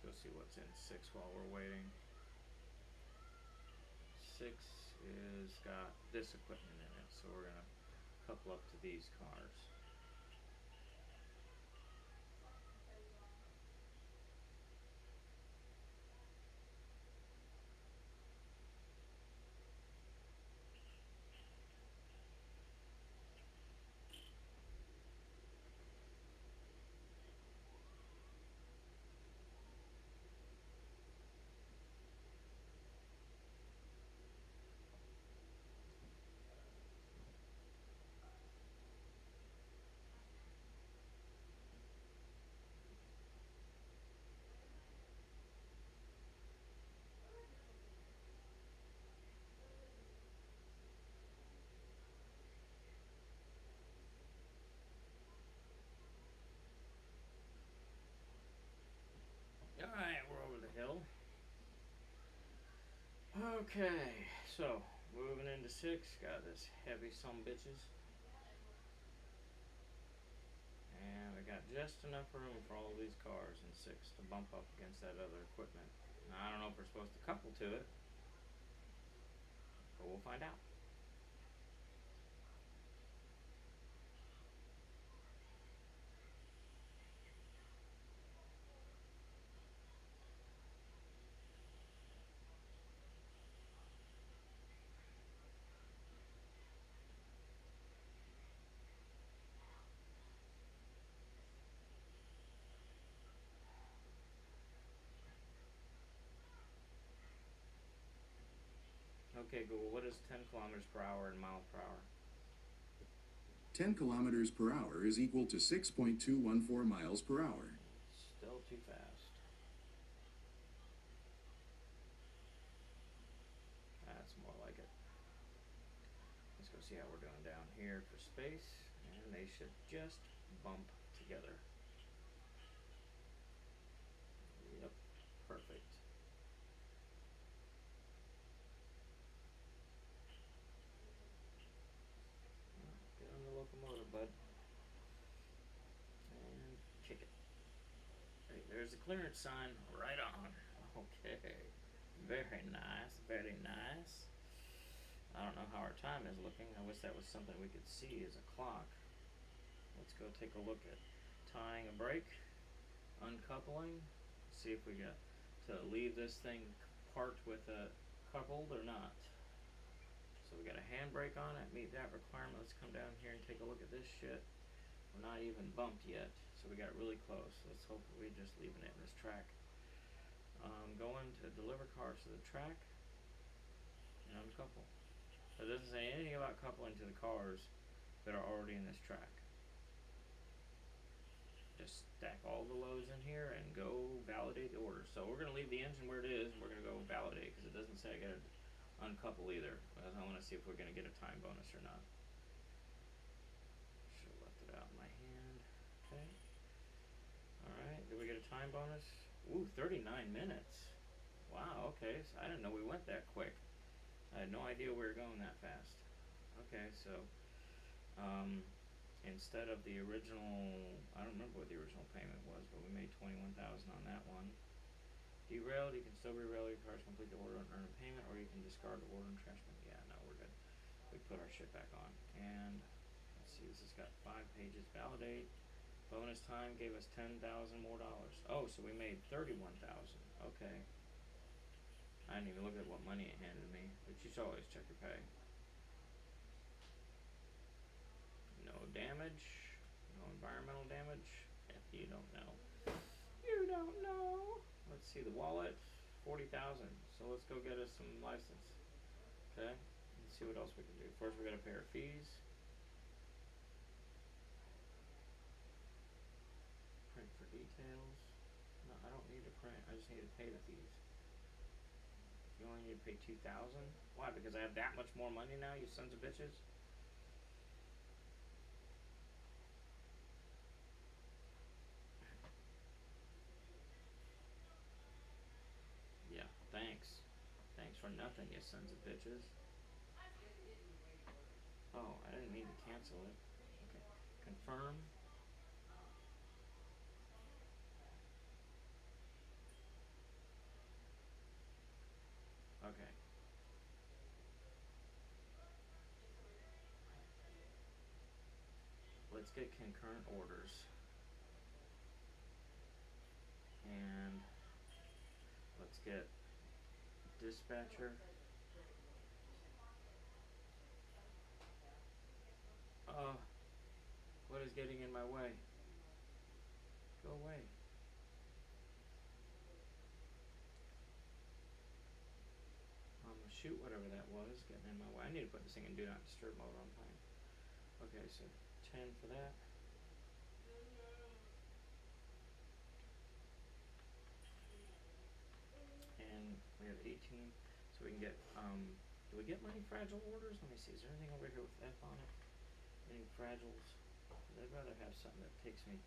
Let's go see what's in 6 while we're waiting. 6 is got this equipment in it, so we're gonna couple up to these cars. Alright, we're over the hill. Okay, so moving into 6, got this heavy sumbitches. And we got just enough room for all these cars in 6 to bump up against that other equipment. Now, I don't know if we're supposed to couple to it, but we'll find out. Okay, Google, what is 10 kilometers per hour in miles per hour? 10 kilometers per hour is equal to 6.214 miles per hour. Still too fast. That's more like it. Let's go see how we're doing down here for space, and they should just bump together. Yep, perfect. Get on the locomotive, bud. And kick it. Hey, there's the clearance sign. Right on. Okay. Very nice. Very nice. I don't know how our time is looking. I wish that was something we could see as a clock. Let's go take a look at tying a brake, uncoupling, see if we got to leave this thing parked with a coupled or not. So we got a handbrake on it, meet that requirement. Let's come down here and take a look at this shit. We're not even bumped yet, so we got really close. Let's hope we're just leaving it in this track. Going to deliver cars to the track and uncouple. It doesn't say anything about coupling to the cars that are already in this track. Just stack all the loads in here and go validate the order. So we're going to leave the engine where it is, and we're going to go validate, because it doesn't say I got to uncouple either. Because I want to see if we're going to get a time bonus or not. Should have left it out in my hand. Okay. Alright, did we get a time bonus? Ooh, 39 minutes. Wow, okay, so I didn't know we went that quick. I had no idea we were going that fast. Okay, so instead of the original, I don't remember what the original payment was, but we made $21,000 on that one. Derailed, you can still derail your cars, complete the order and earn a payment, or you can discard the order and trash bin. Yeah, no, we're good. We put our shit back on. And let's see, this has got 5 pages. Validate. Bonus time gave us $10,000 more dollars. Oh, so we made $31,000. Okay. I didn't even look at what money it handed me, but you should always check your pay. No damage, no environmental damage. You don't know. You don't know. Let's see the wallet, 40,000. So let's go get us some license. Okay. Let's see what else we can do. First, we gotta pay our fees. Print for details. No, I don't need to print. I just need to pay the fees. You only need to pay $2,000. Why? Because I have that much more money now, you sons of bitches. Yeah, thanks. Thanks for nothing, you sons of bitches. Oh, I didn't mean to cancel it. Okay, confirm. Okay. Let's get concurrent orders. And let's get dispatcher. What is getting in my way? Go away. Shoot, whatever that was, getting in my way. I need to put this thing in do not disturb mode on time. Okay, so 10 for that. And we have 18, so we can get, do we get money fragile orders? Let me see, is there anything over here with F on it? Any fragiles? I'd rather have something that takes me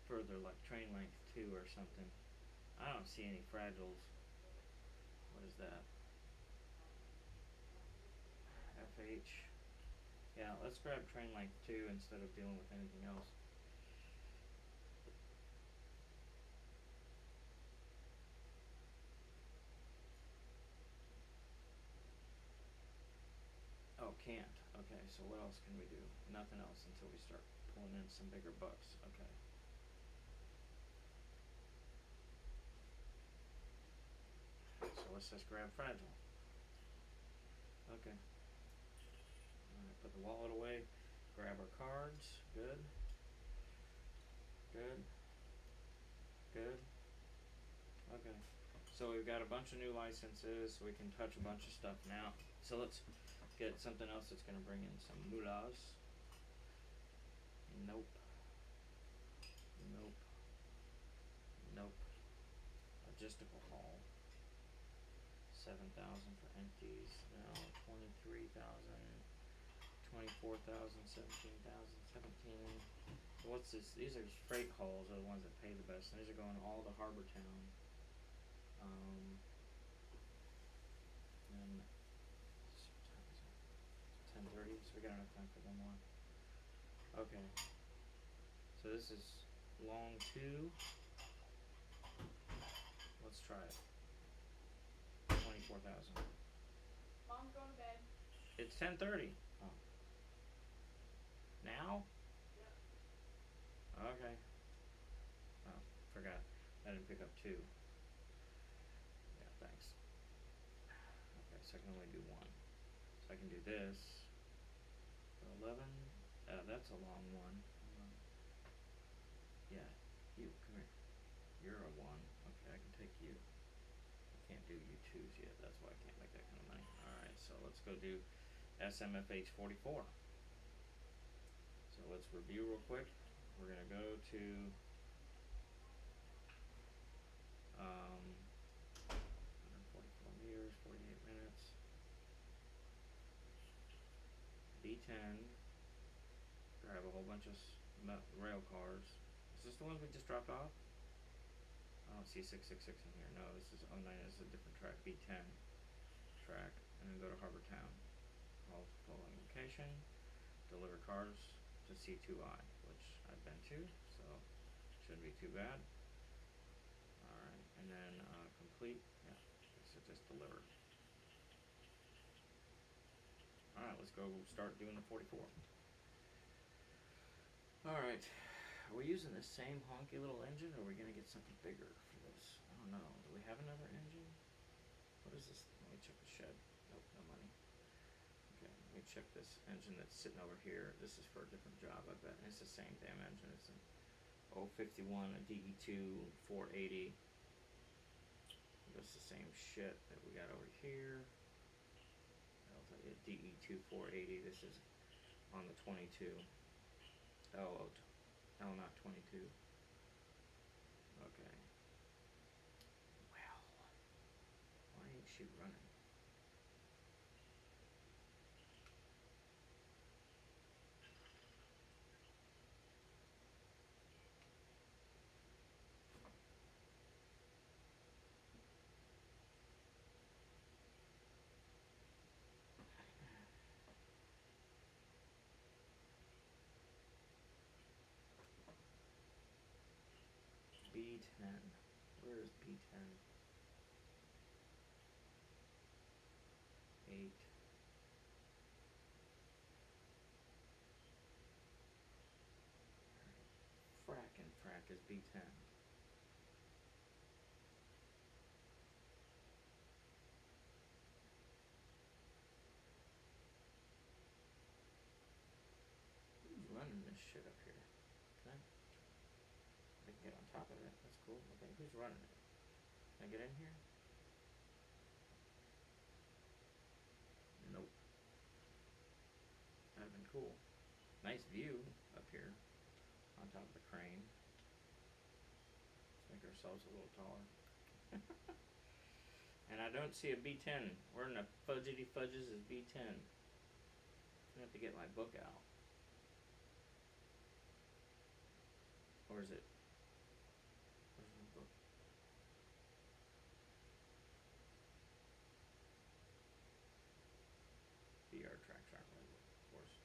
further, like train length 2 or something. I don't see any fragiles. What is that? FH. Yeah, let's grab train length 2 instead of dealing with anything else. Oh, can't. Okay, so what else can we do? Nothing else until we start pulling in some bigger bucks. Okay. So let's just grab fragile. Okay. Alright, put the wallet away. Grab our cards. Good. Good. Good. Okay. So we've got a bunch of new licenses, so we can touch a bunch of stuff now. So let's get something else that's gonna bring in some moolahs. Nope. Nope. Nope. Logistical haul. 7,000 for empties. No, 23,000. 24,000, 17,000, 17. What's this? These are freight hauls are the ones that pay the best. And these are going all to Harbor Town. And 10:30, so we got enough time for one more. Okay. So this is long 2. Let's try it. 24,000. Mom's going to bed. It's 10:30. Oh. Now? Yep. Okay. Oh, forgot. I didn't pick up 2. Yeah, thanks. Okay, so I can only do 1. So I can do this. For 11. That's a long one. Yeah, you, come here. You're a 1. Okay, I can take you. I can't do you 2s yet. That's why I can't make that kind of money. Alright, so let's go do SMFH 44. So let's review real quick. We're gonna go to 144 meters, 48 minutes. B10. Grab a whole bunch of rail cars. Is this the ones we just dropped off? I don't see 666 in here. No, this is 09. This is a different track. B10 track, and then go to Harbor Town. All following location. Deliver cars to C2I, which I've been to, so shouldn't be too bad. Alright, and then complete. Yeah, this is just delivered. Alright, let's go start doing the 44. Alright, are we using the same honky little engine, or are we gonna get something bigger for this? I don't know. Do we have another engine? What is this? Let me check the shed. Nope, no money. Okay, let me check this engine that's sitting over here. This is for a different job, I bet. And it's the same damn engine. It's an 051, a DE2 480. That's the same shit that we got over here. I'll tell you, DE2 480. This is on the 22. Oh, not 22. Okay. Well, why ain't she running? B10. Where is B10? 8. Frack is B10. Who's running this shit up here? Can I can get on top of it. That's cool. Okay, who's running it? Can I get in here? Nope. That'd have been cool. Nice view up here on top of the crane. Let's make ourselves a little taller. And I don't see a B10. Where in the fudgety fudges is B10? I have to get my book out. Or is it? Where's my book? VR tracks aren't really, of course.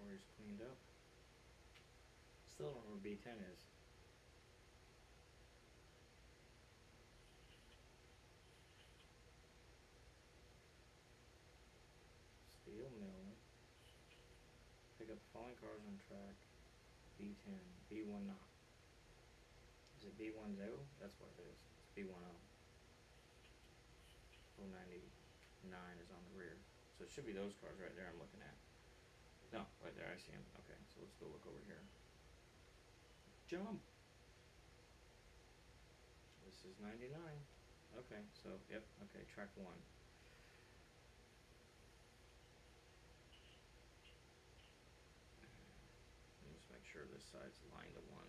inventory's cleaned up. Still don't know where B10 is. Steel mill. Pick up the following cars on track. B10. B10 not. Is it B10? That's what it is. It's B10. 099 is on the rear. So it should be those cars right there I'm looking at. No, right there, I see them. Okay, so let's go look over here. Jump! This is 99. Okay, so, yep, okay, track 1. Let's make sure this side's aligned to 1.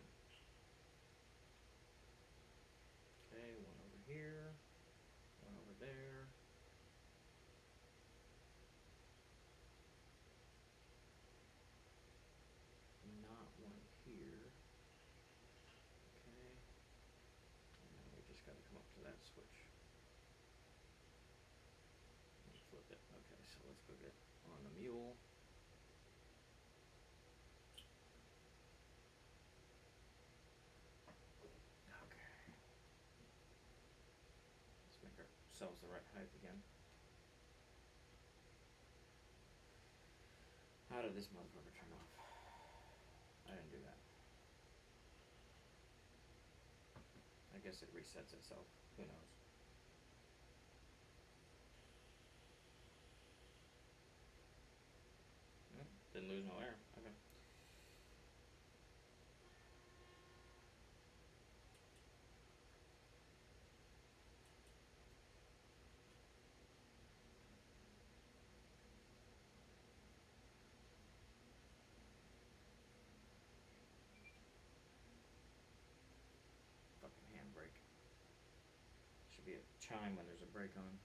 Okay, 1 over here, 1 over there. Not 1 here. Okay. And then we just gotta come up to that switch. And flip it. Okay, so let's go get on the mule. Okay. Let's make ourselves the right height again. How did this motherfucker turn off? I didn't do that. I guess it resets itself. Who knows? Didn't lose no air. Okay. Fucking handbrake. Should be a chime when there's a brake on.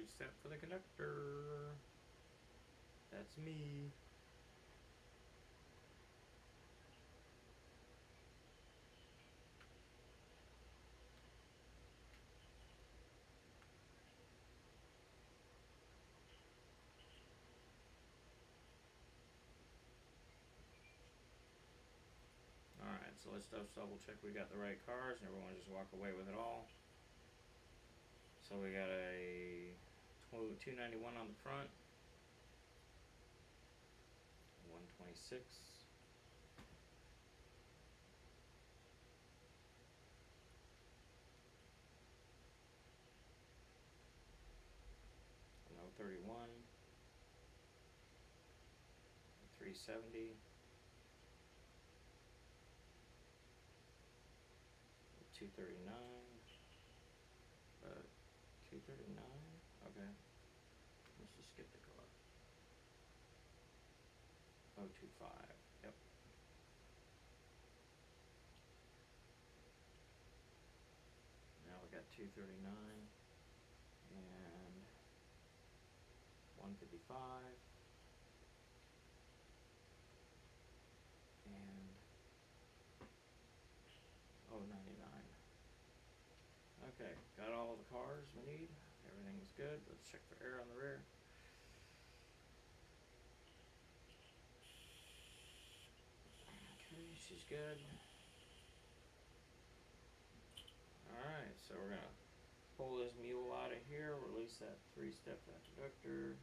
Step for the conductor. That's me. Alright, so let's just double check we got the right cars and everyone just walk away with it all. So we got a 291 on the front, 126, an 031, a 370, a 239, a 239, okay. Let's just skip the car. 025, yep. Now we 239 and 155 and 099. Okay, got all the cars we need. Everything's good. Let's check for air on the rear. Okay, she's good. Alright, so we're gonna pull this mule out of here, release that 3-step that conductor.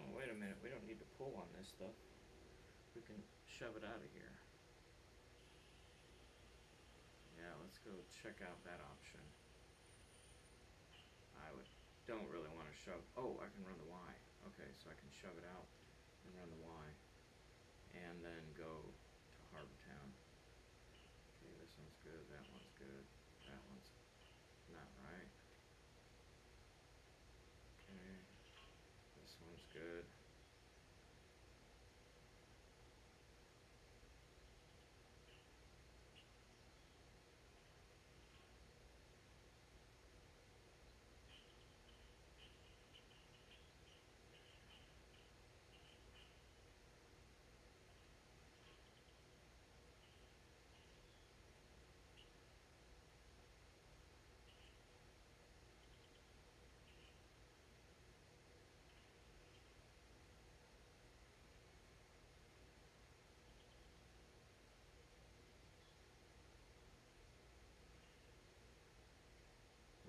Oh, wait a minute, we don't need to pull on this stuff. We can shove it out of here. Yeah, let's go check out that option. Don't really want to shove. Oh, I can run the Y. Okay, so I can shove it out and run the Y, and then go to Harbortown. Okay, this one's good. That one's good. That one's not right. Okay, this one's good.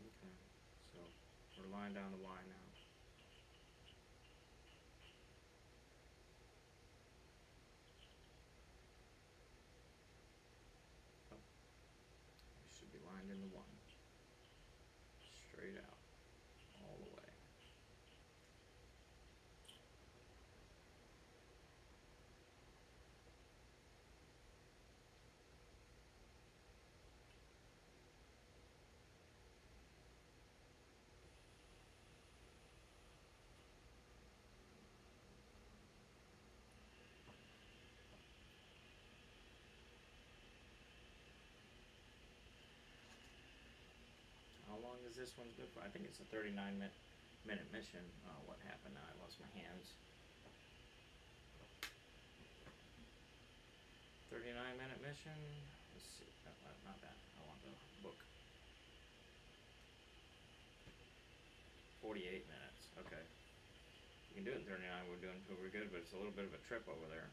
Okay, so we're lying down the Y now. Oh, it should be lined in the 1. Straight out, all the way. How long is this one good for? I think it's a 39-minute mission. What happened now? I lost my hands. 39-minute mission. Let's see. Not that. I want the book. 48 minutes. Okay. We can do it in 39. We're doing pretty good, but it's a little bit of a trip over there.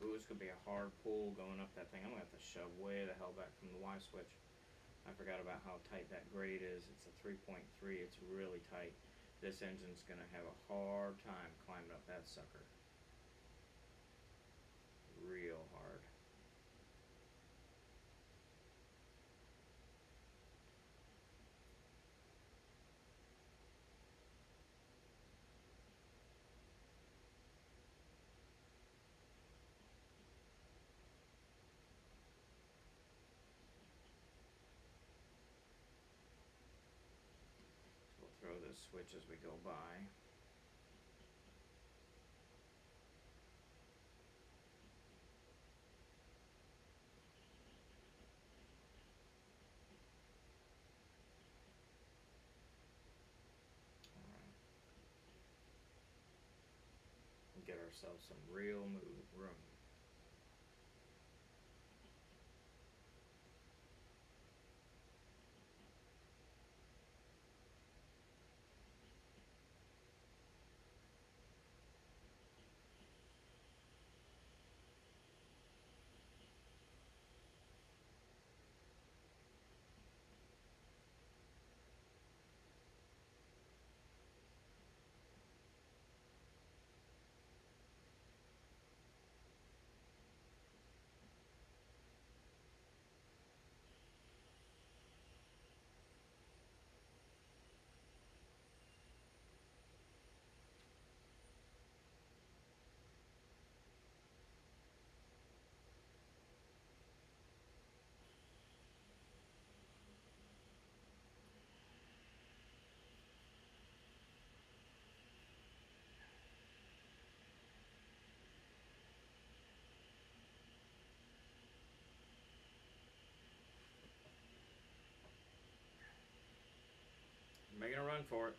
Ooh, it's gonna be a hard pull going up that thing. I'm gonna have to shove way the hell back from the Y switch. I forgot about how tight that grade is. It's a 3.3. It's really tight. This engine's gonna have a hard time climbing up that sucker. switch as we go by. Get ourselves some real room. Making a run for it.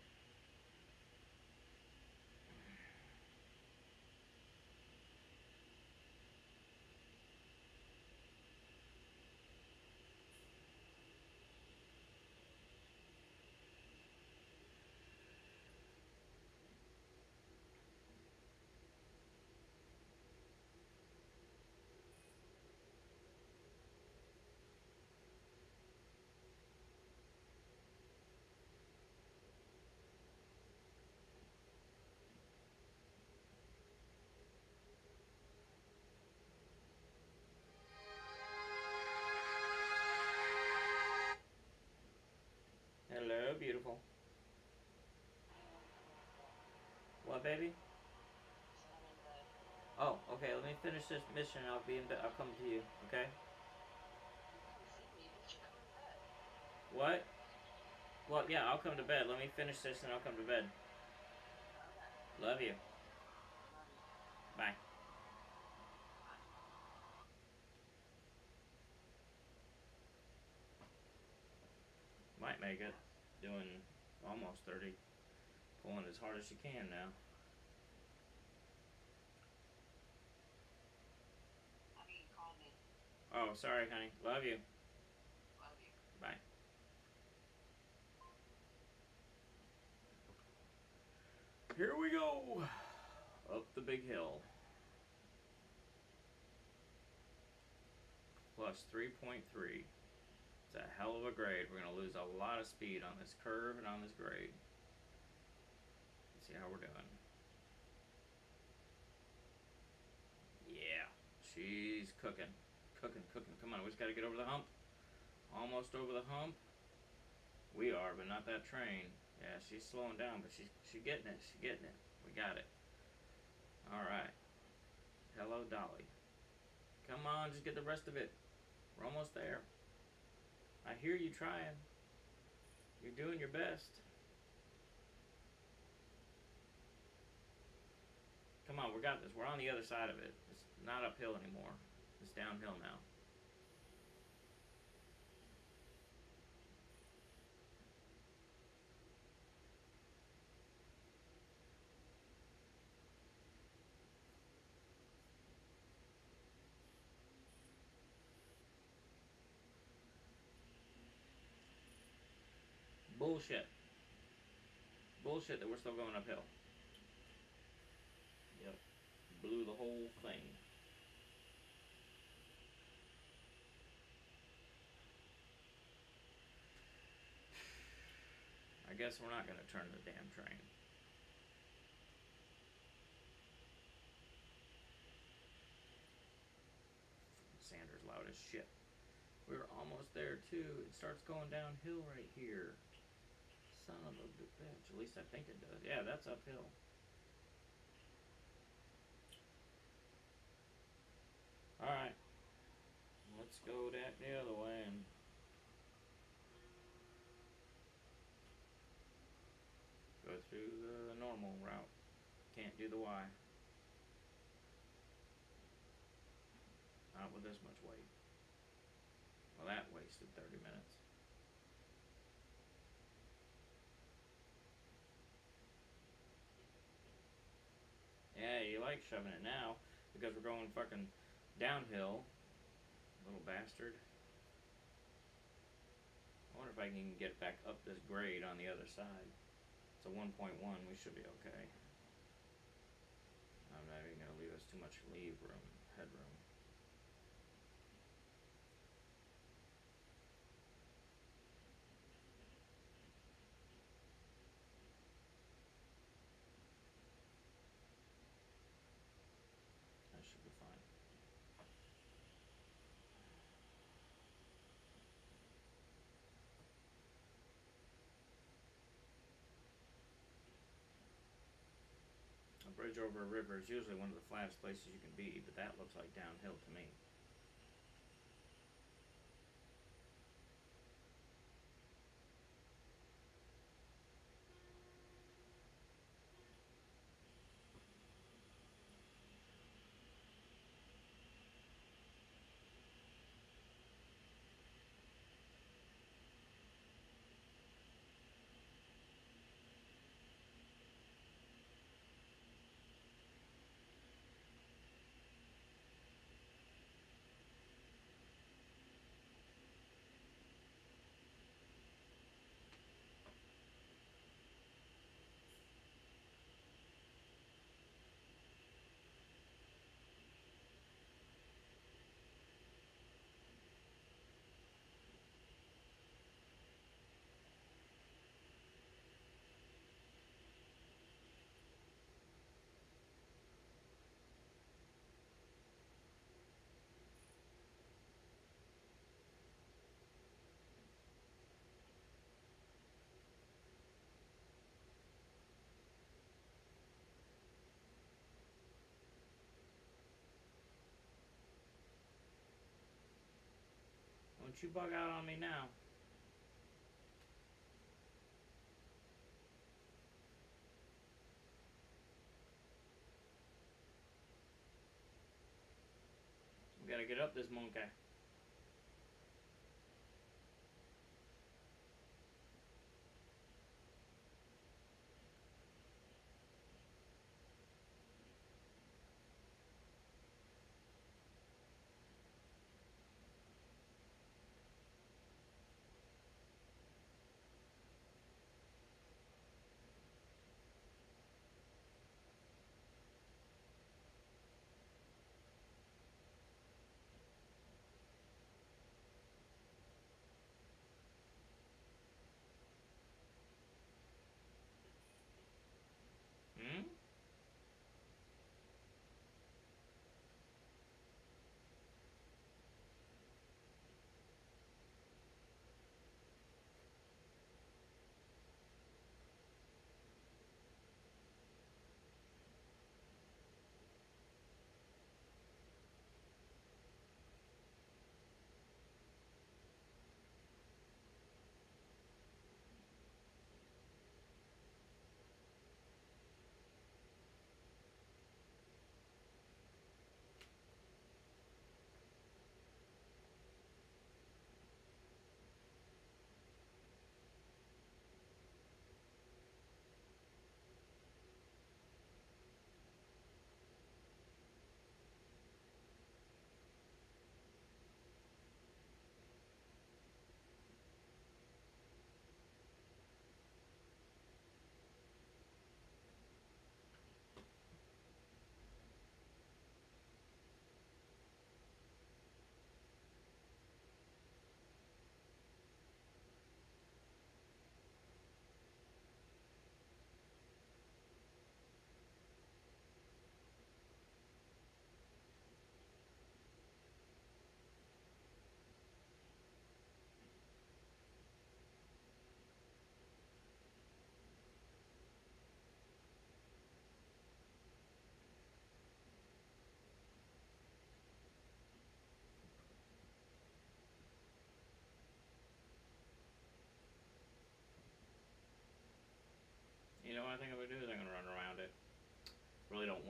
Hello, beautiful. What, baby? Oh, okay. Let me finish this mission. I'll be in bed. I'll come to you. Okay. What? Well, yeah. I'll come to bed. Let me finish this and I'll come to bed. Love you. Bye. Might make it. Doing almost 30. Pulling as hard as you can now. Oh, sorry, honey. Love you. Bye. Here we go. Up the big hill. Plus 3.3. It's a hell of a grade. We're going to lose a lot of speed on this curve and on this grade. Let's see how we're doing. Yeah. She's cooking. Cooking. Come on, we just got to get over the hump. Almost over the hump. We are, but not that train. Yeah, she's slowing down, but she's getting it. She's getting it. We got it. Alright. Hello, Dolly. Come on, just get the rest of it. We're almost there. I hear you trying. You're doing your best. Come on, we got this. We're on the other side of it. It's not uphill anymore. It's downhill now. Bullshit. Bullshit that we're still going uphill. Yep. Blew the whole thing. I guess we're not going to turn the damn train. Sander's loud as shit. We're almost there too. It starts going downhill right here. Son of a bitch. At least I think it does. Yeah, that's uphill. Alright. Let's go that the other way and through the normal route. Can't do the Y. Not with this much weight. Well, that wasted 30 minutes. Yeah, you like shoving it now because we're going fucking downhill. Little bastard. I wonder if I can get back up this grade on the other side. It's a 1.1, we should be okay. I'm not even going to leave us too much headroom. That should be fine. A bridge over a river is usually one of the flattest places you can be, but that looks like downhill to me. Don't you bug out on me now. We gotta get up this monkey.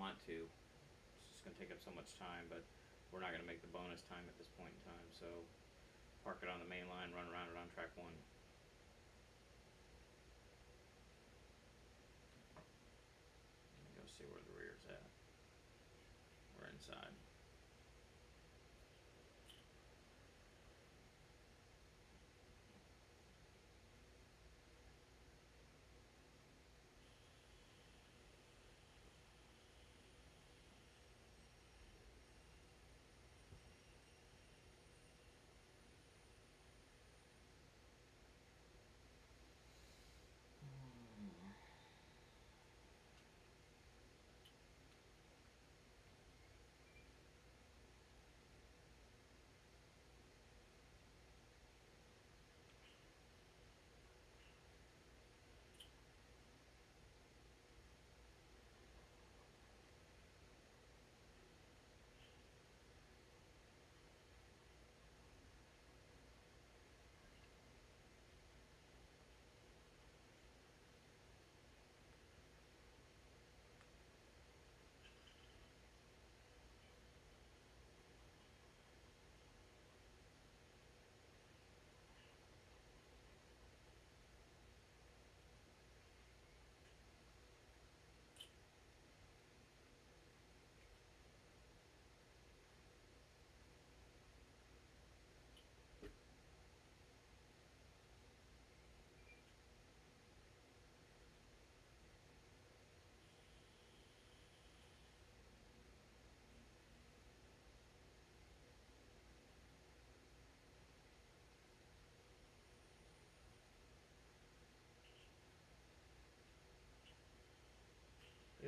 want to. It's just going to take up so much time, but we're not going to make the bonus time at this point in time. So park it on the main line, run around it on track 1. Go see where the rear's at. We're inside.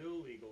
Illegal.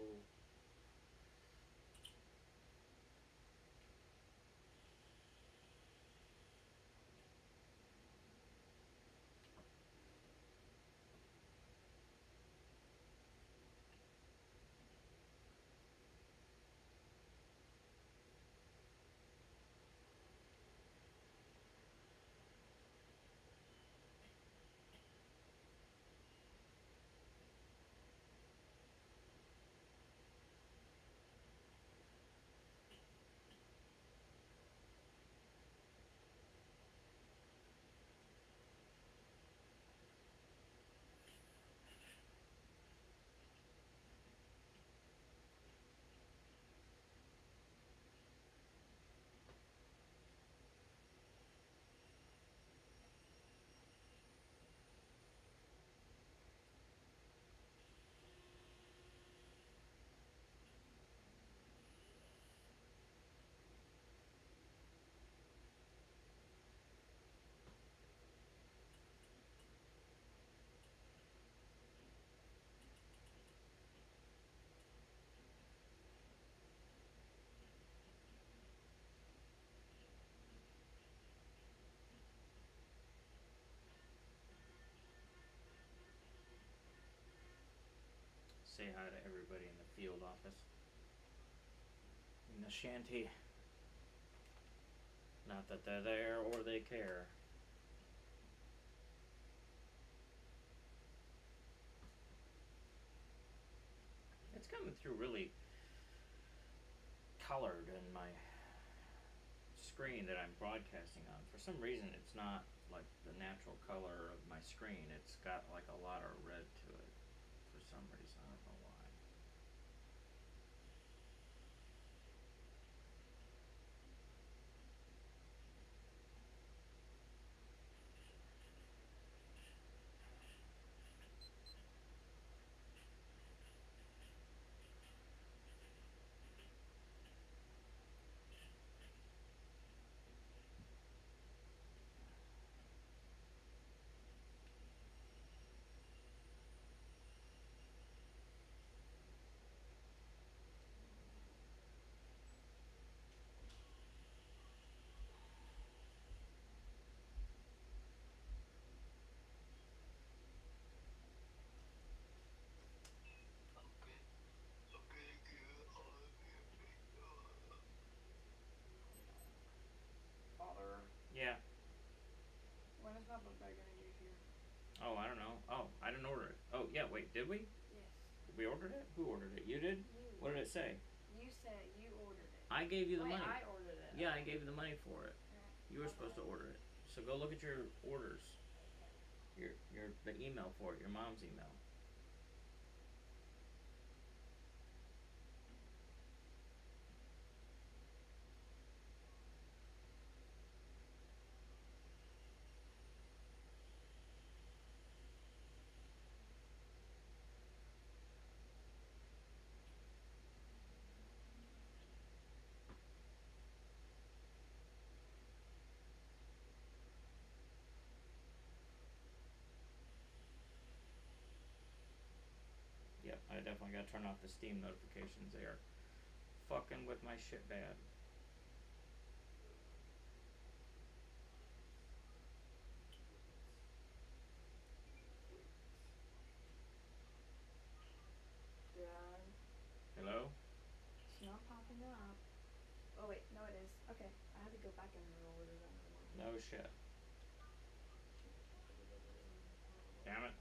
Say hi to everybody in the field office. In the shanty. Not that they're there or they care. It's coming through really colored in my screen that I'm broadcasting on. For some reason, it's not like the natural color of my screen. It's got like a lot of red to it for some reason. I don't know why. Father. Yeah. When is that book bag gonna get here? Oh, I don't know. Oh, I didn't order it. Oh, yeah, wait, did we? Yes. We ordered it? Who ordered it? You did? You. What did it say? You said you ordered it. I gave you the Wait, money. I ordered it. Yeah, I gave you the money for it. You were Okay. supposed to order it. So go look at your orders. The email for it, your mom's email. Yep, I definitely gotta turn off the Steam notifications. They are fucking with my shit bad. Dad. Hello? It's not popping up. Oh wait, no it is. Okay, I have to go back and reorder that one. No shit. Damn it.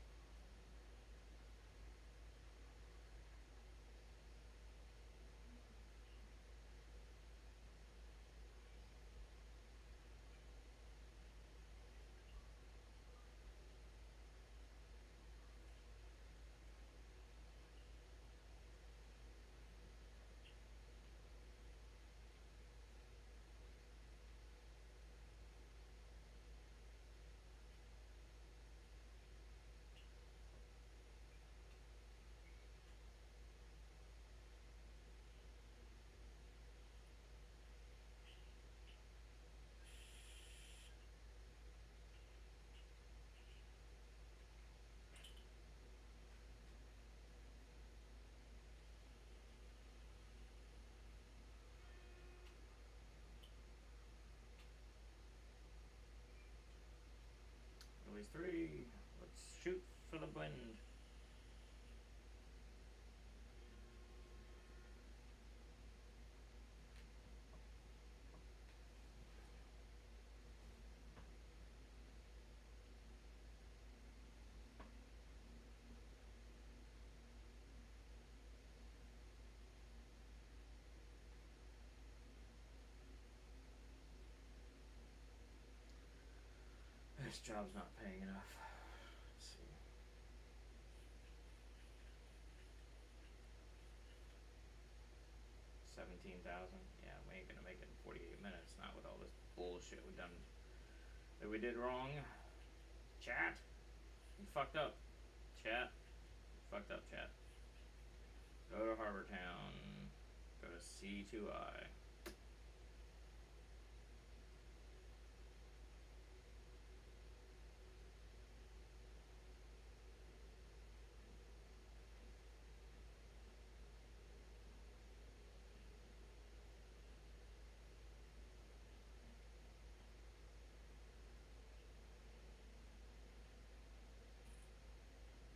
Release 3. Let's shoot for the wind. This job's not paying enough. Let's see. $17,000. Yeah, we ain't gonna make it in 48 minutes. Not with all this bullshit we done. That we did wrong. Chat. You fucked up. Chat. You fucked up, chat. Go to Harbor Town. Go to C2I.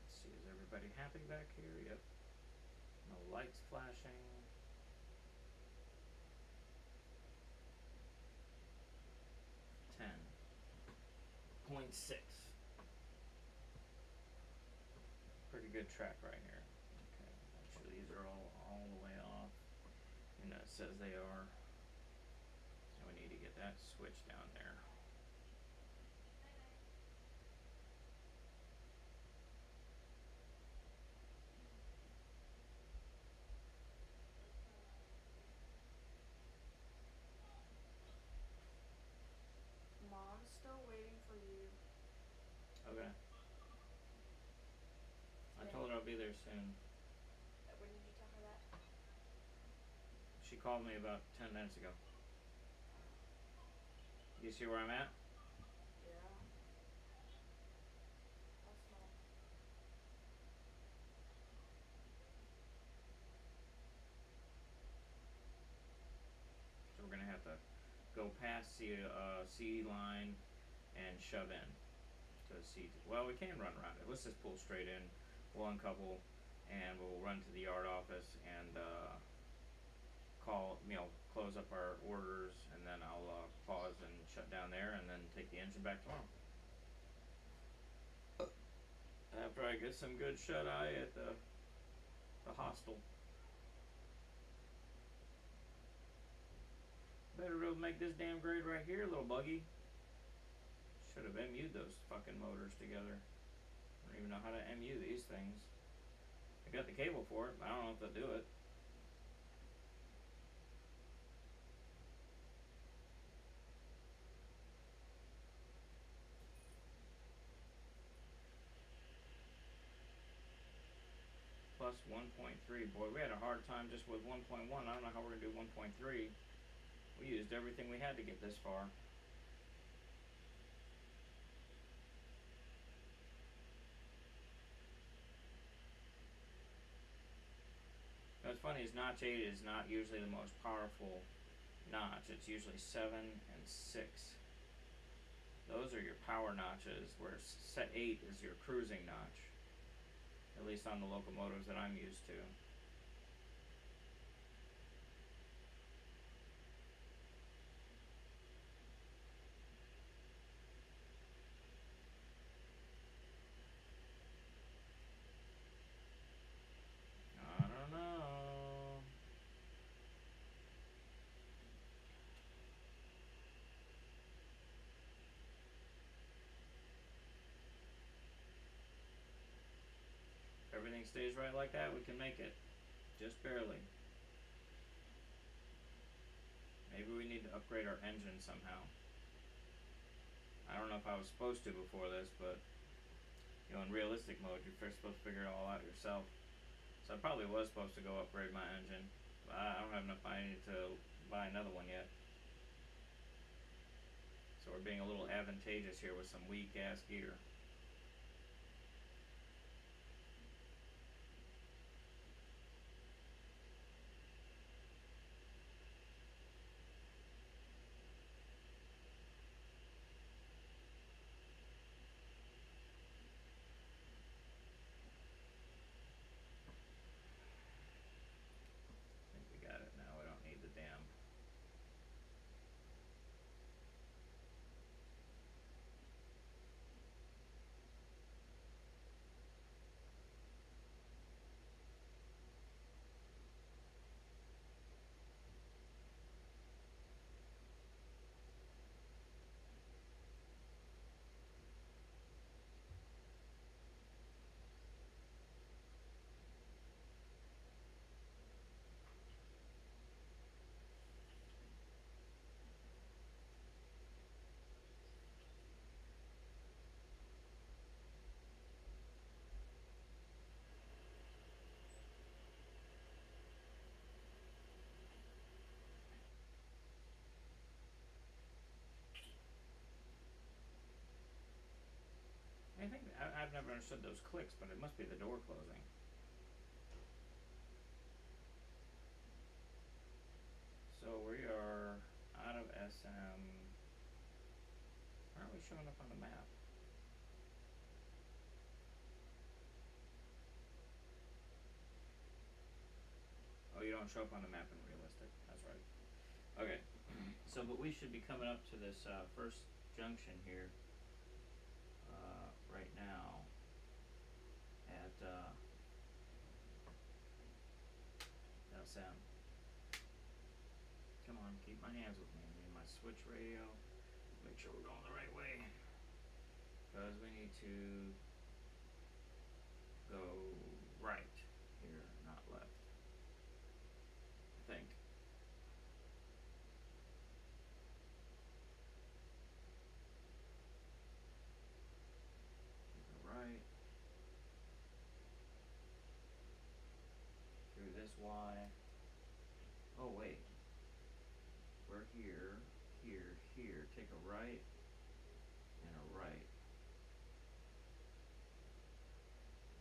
Let's see, is everybody happy back here? Yep. No lights flashing. .6. Pretty good track right here. Okay, make sure these are all the way off. And it says they are. So we need to get that switch down there. Mom's still waiting for you. Okay. I told her I'll be there soon. When did you tell her that? She called me about 10 minutes ago. You see where I'm at? Yeah. How small? So we're gonna have to go past the C line and shove in to C. Well, we can run around it. Let's just pull straight in. We'll uncouple and we'll run to the yard office and close up our orders, and then I'll pause and shut down there, and then take the engine back tomorrow. After I get some good shut eye at the hostel. better be able to make this damn grade right here, little buggy. Should have MU'd those fucking motors together. I don't even know how to MU these things. I got the cable for it, but I don't know if they'll do it. Plus 1.3. Boy, we had a hard time just with 1.1. I don't know how we're going to do 1.3. We used everything we had to get this far. What's funny is notch 8 is not usually the most powerful notch. It's usually 7 and 6. Those are your power notches, where set 8 is your cruising notch. At least on the locomotives that I'm used to. I don't know. If everything stays right like that, we can make it. Just barely. Maybe we need to upgrade our engine somehow. I don't know if I was supposed to before this, but you know, in realistic mode, you're first supposed to figure it all out yourself. So I probably was supposed to go upgrade my engine, but I don't have enough money to buy another one yet. So we're being a little advantageous here with some weak ass gear. I think we got it now. We don't need the dam. I think I've never understood those clicks, but it must be the door closing. So we are out of SM. Why aren't we showing up on the map? Oh, you don't show up on the map in realistic. That's right. Okay. So, but we should be coming up to this first junction here right now at SM. Come on, keep my hands with me. I need my switch radio. Make sure we're going the right way. Because we need to go right here, not left. I think. Right. Through this Y. Oh wait. We're here, here, here. Take a right and a right.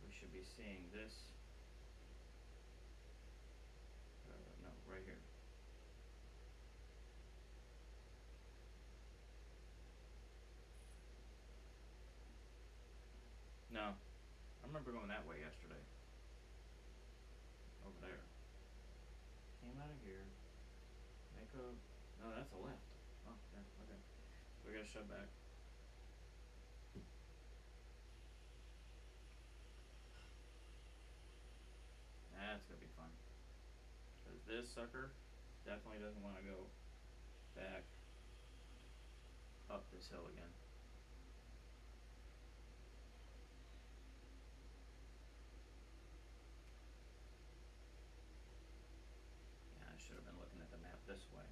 We should be seeing this. No, right here. No. I remember going that way yesterday. Over there. Came out of here. Make a... No, that's a left. Oh, yeah, okay. We gotta shove back. That's gonna be fun. Because this sucker definitely doesn't want to go back up this hill again. Yeah, I should have been looking at the map this way.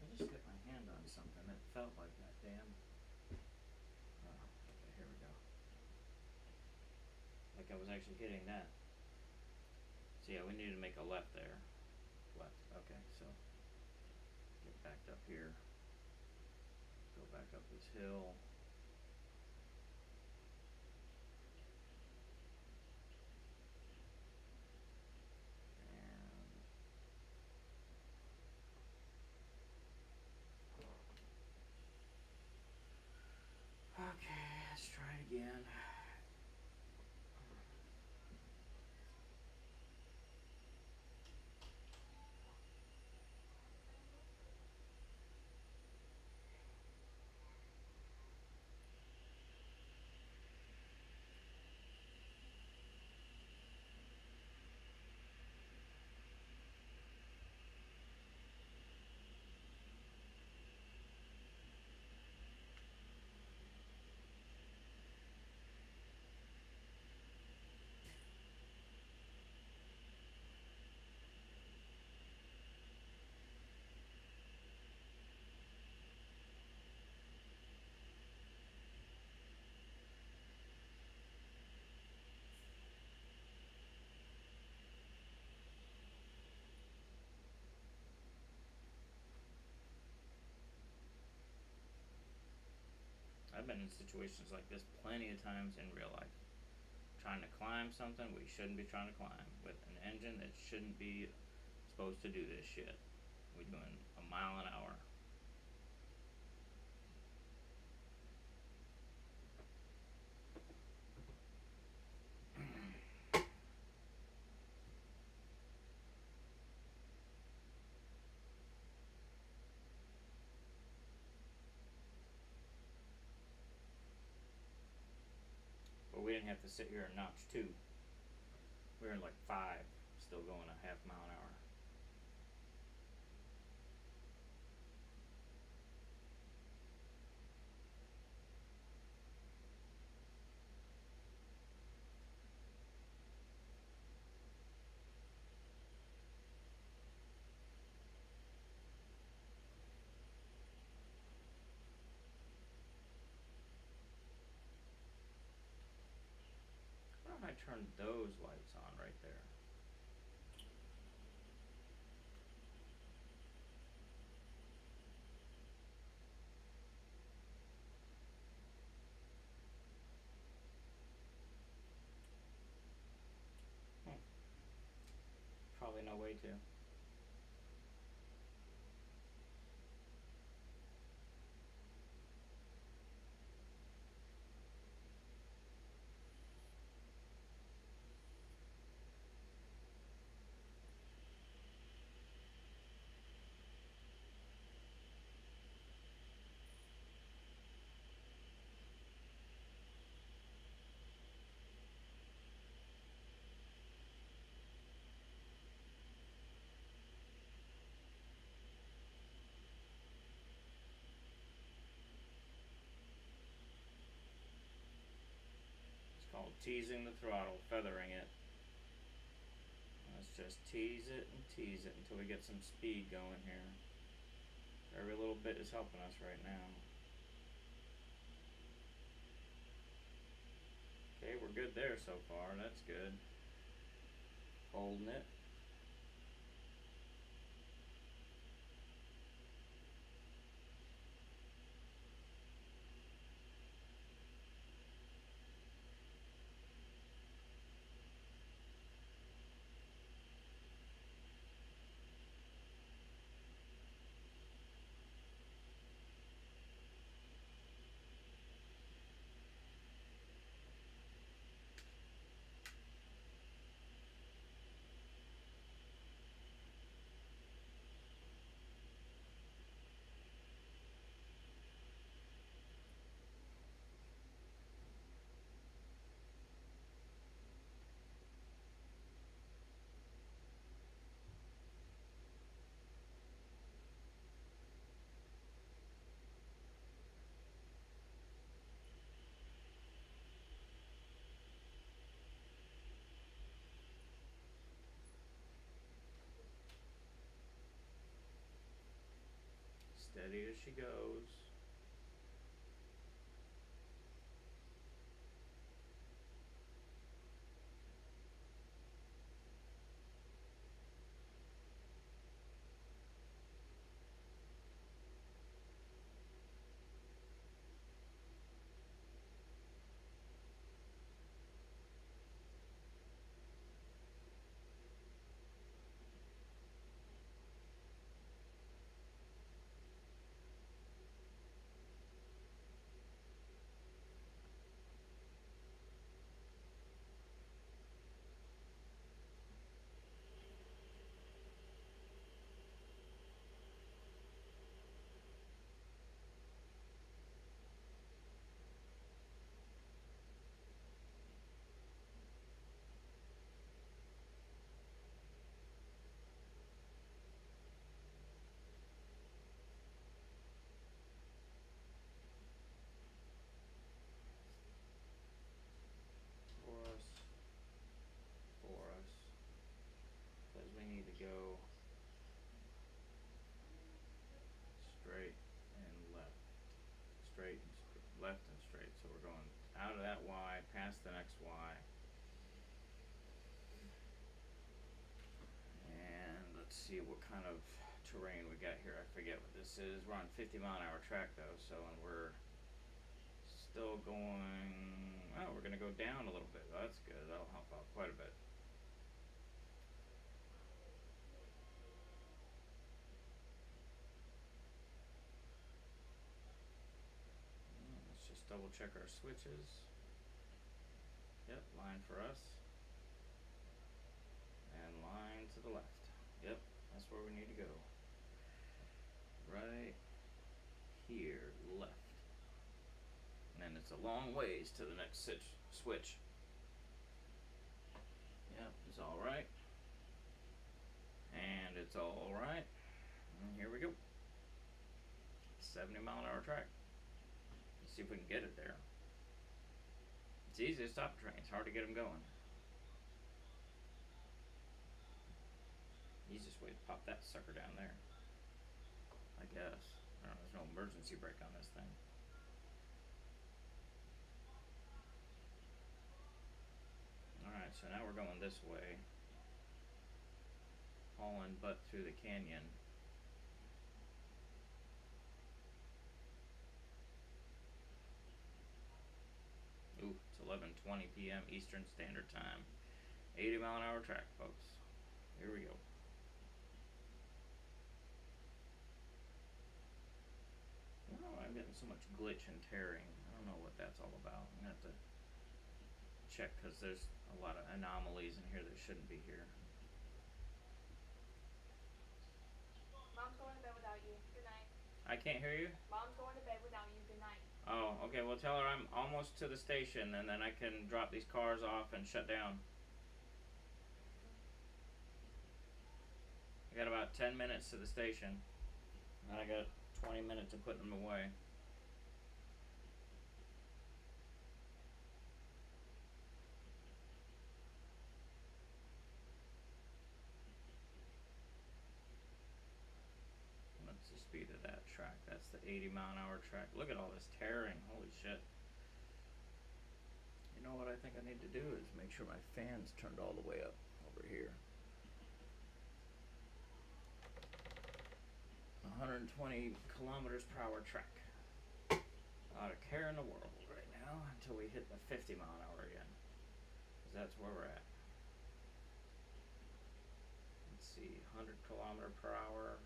I just hit my hand on something that felt like that damn. Oh, okay, here we go. Like I was actually hitting that. So yeah, we need to make a left there. Left, okay, so get backed up here. Go back up this hill. And okay, let's try it again. I've been in situations like this plenty of times in real life. Trying to climb something we shouldn't be trying to climb with an engine that shouldn't be supposed to do this shit. We're doing a mile an hour. But we didn't have to sit here and notch 2. We were in like 5, still going a half mile an hour. What if I turn those lights on right there? Probably no way to. It's called teasing the throttle, feathering it. Let's just tease it until we get some speed going here. Every little bit is helping us right now. Okay, we're good there so far. That's good. Holding it. Steady as she goes. For us, because we need to go straight and left, left and straight. So we're going out of that Y, past the next Y, and let's see what kind of terrain we got here. I forget what this is. We're on 50-mile-an-hour track though, so and we're still going. Oh, we're gonna go down a little bit. Well, that's good. That'll help out quite a bit. Let's just double check our switches. Yep, line for us. And line to the left. Yep, that's where we need to go. Right here, left. And then it's a long ways to the next switch. Yep, it's alright. And it's alright. And here we go. 70-mile-an-hour track. Let's see if we can get it there. It's easy to stop a train. It's hard to get them going. Easiest way to pop that sucker down there, I guess. I don't know, there's no emergency brake on this thing. Alright, so now we're going this way. Hauling butt through the canyon. Ooh, it's 11:20 p.m. Eastern Standard Time. 80-mile-an-hour track, folks. Here we go. I don't know why I'm getting so much glitch and tearing. I don't know what that's all about. I'm gonna have to check because there's a lot of anomalies in here that shouldn't be here. Mom's going to bed without you. Good night. I can't hear you? Mom's going to bed without you. Good night. Oh, okay, well tell her I'm almost to the station and then I can drop these cars off and shut down. I got about 10 minutes to the station. And I got 20 minutes of putting them away. What's the speed of that track? That's the 80-mile-an-hour track. Look at all this tearing. Holy shit. You know what I think I need to do is make sure my fan's turned all the way up over here. 120 kilometers per hour track. Not a care in the world right now until we hit the 50-mile-an-hour again. Because that's where we're at. Let's see, 100 kilometer per hour.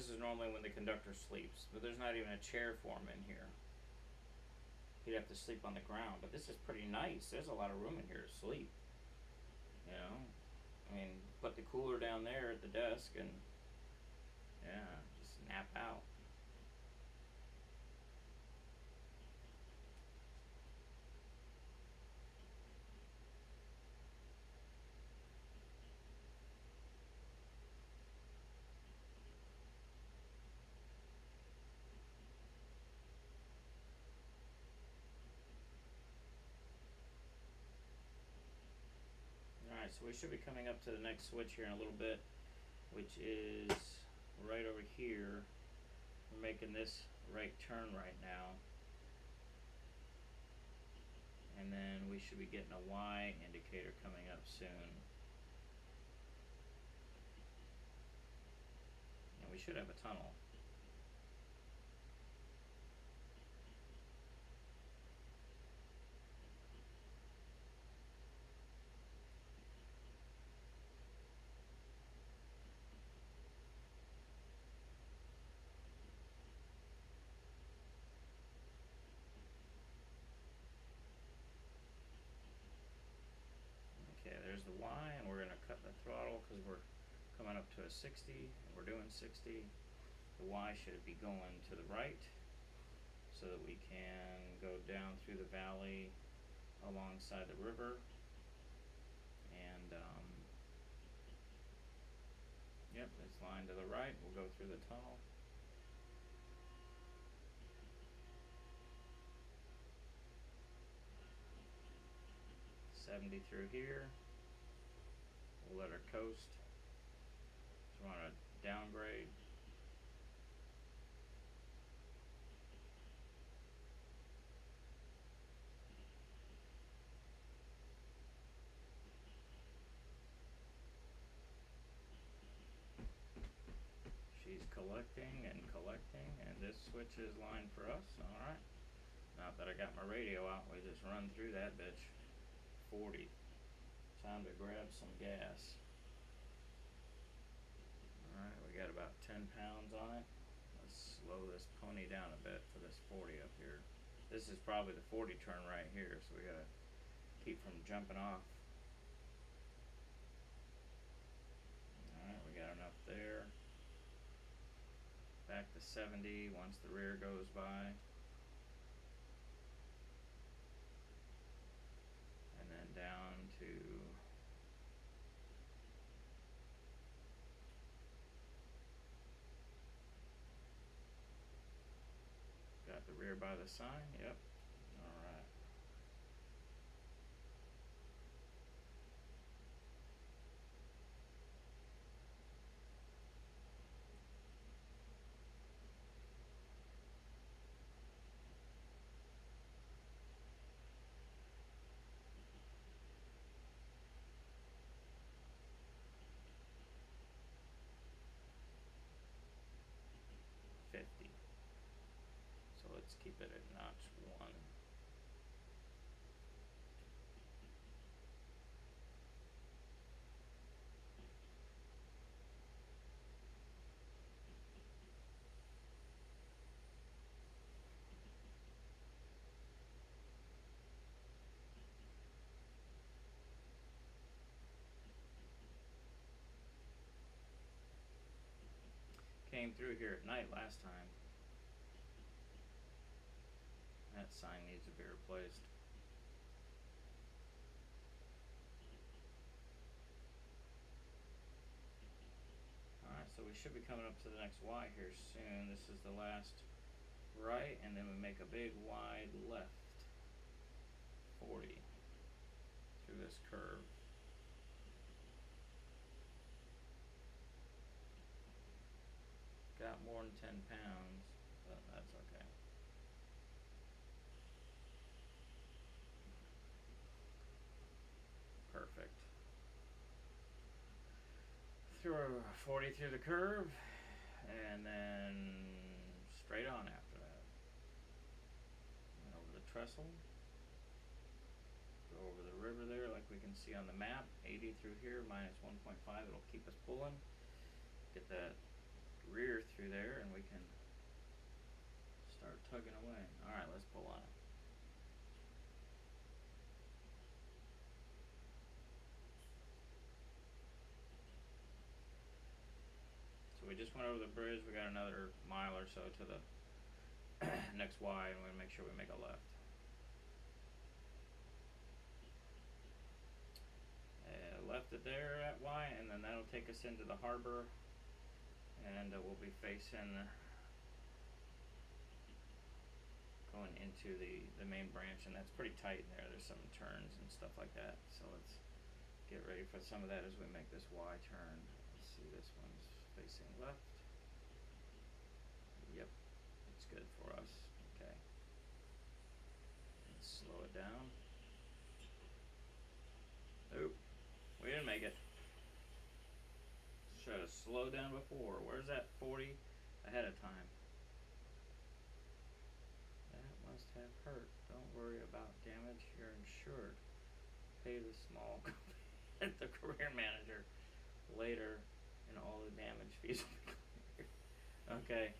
This is normally when the conductor sleeps, but there's not even a chair for him in here. He'd have to sleep on the ground, but this is pretty nice. There's a lot of room in here to sleep. You know, I mean, put the cooler down there at the desk and, yeah, just nap out. Alright, so we should be coming up to the next switch here in a little bit, which is right over here. We're making this right turn right now. And then we should be getting a Y indicator coming up soon. And we should have a tunnel. Okay, there's the Y, and we're going to cut the throttle because we're coming up to a 60, and we're doing 60. The Y should be going to the right so that we can go down through the valley alongside the river. And, yep, this line to the right, we'll go through the tunnel. $70 through here. We'll let her coast. So we're on a downgrade. She's collecting and collecting, and this switch is line for us. Alright. Now that I got my radio out, we just run through that bitch. 40. Time to grab some gas. Alright, we got about 10 pounds on it. Let's slow this pony down a bit for this 40 up here. This is probably the 40 turn right here, so we gotta keep from jumping off. Alright, we got enough there. Back to 70 once the rear goes by. And then down to got the rear by the sign, yep. Alright. So let's keep it at notch 1. Came through here at night last time. That sign needs to be replaced. Alright, so we should be coming up to the next Y here soon. This is the last right, and then we make a big wide left. 40 through this curve. Got more than 10 pounds, but that's okay. Perfect. Through 40 through the curve, and then straight on after that. And over the trestle. Go over the river there like we can see on the map. 80 through here, minus 1.5, it'll keep us pulling. Get that rear through there and we can start tugging away. Alright, let's pull on it. So we just went over the bridge. We got another mile or so to the next Y, and we're going to make sure we make a left. Left it there at Y, and then that'll take us into the harbor, and we'll be facing going into the main branch, and that's pretty tight in there. There's some turns and stuff like that, so let's get ready for some of that as we make this Y turn. Let's see, this one's facing left. Yep, it's good for us. Okay, let's slow it down. Oop, we didn't make it. Should have slowed down before. Where's that 40 ahead of time? That must have hurt. Don't worry about damage. You're insured. Pay the small the career manager later, and all the damage fees will be cleared. Okay,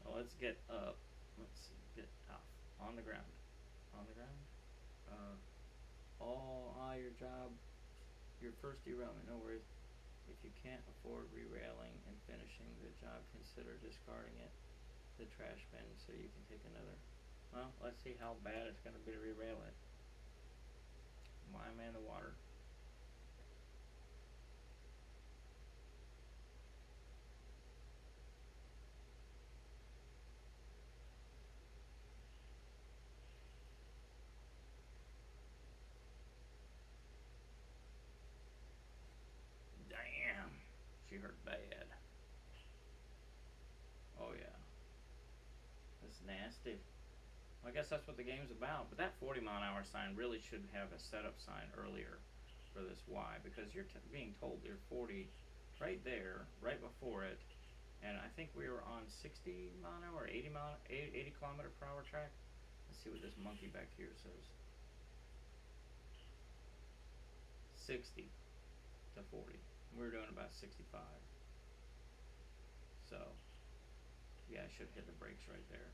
well, let's get up. Let's get off on the ground. On the ground. Your job. Your first derailment. No worries. If you can't afford re-railing and finishing the job, consider discarding it, the trash bin, so you can take another. Well, let's see how bad it's going to be to re-rail it. Why am I in the water? Damn, she hurt bad. Oh yeah, that's nasty. Well, I guess that's what the game's about. But that 40-mile-an-hour sign really should have a setup sign earlier for this Y, because you're being told you're 40 right there, right before it, and I think we were on 60 mile an hour, 80 kilometer per hour track. Let's see what this monkey back here says. 60 to 40. We were doing about 65. So, yeah, I should hit the brakes right there.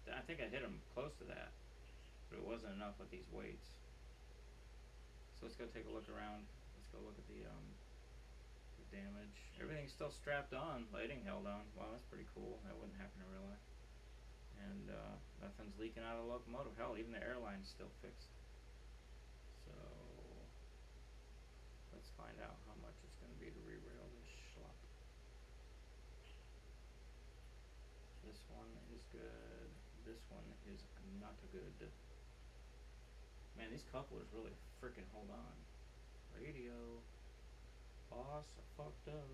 I think I hit them close to that, but it wasn't enough with these weights. So let's go take a look around. Let's go look at the damage. Everything's still strapped on. Lighting held on. Wow, that's pretty cool. That wouldn't happen in real life. And nothing's leaking out of the locomotive. Hell, even the airline's still fixed. So let's find out how much it's going to be to re-rail this schlop. This one is good. This one is not good. Man, these couplers really freaking hold on. Radio. Boss, I fucked up.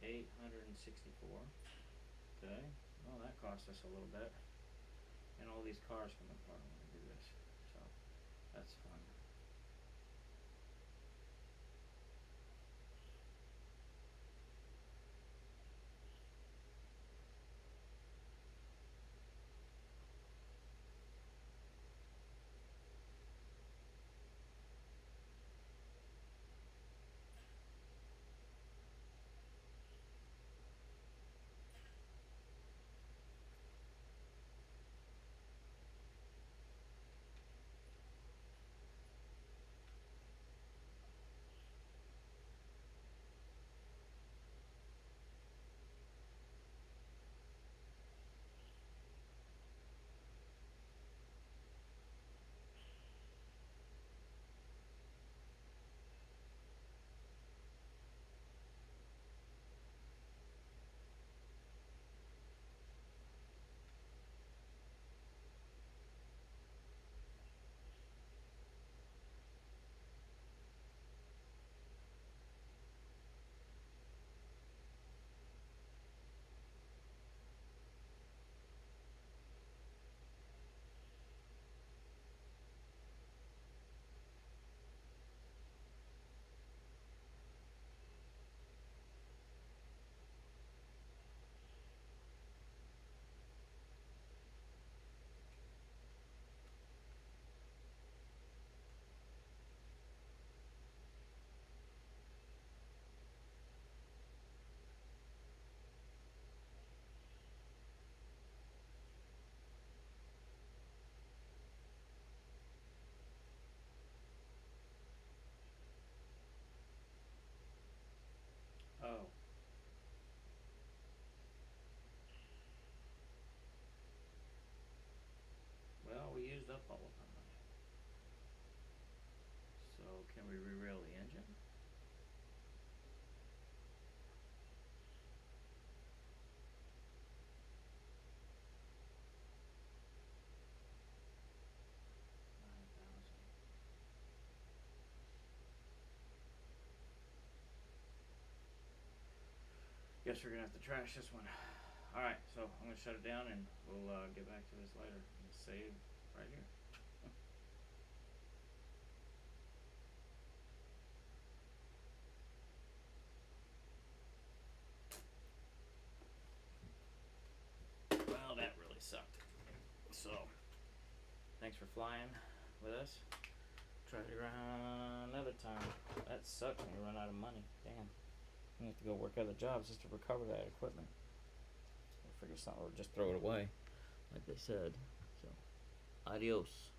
$864. Okay. Well, that cost us a little bit. And all these cars come apart when we do this. So, that's fun. Can we re-rail the engine? Guess we're gonna have to trash this one. Alright, so I'm gonna shut it down and we'll get back to this later. Save right here. Well, that really sucked. So, thanks for flying with us. Try it around another time. That sucks when you run out of money. Damn. You have to go work other jobs just to recover that equipment. Or figure something, or just throw it away, like they said. So, adios.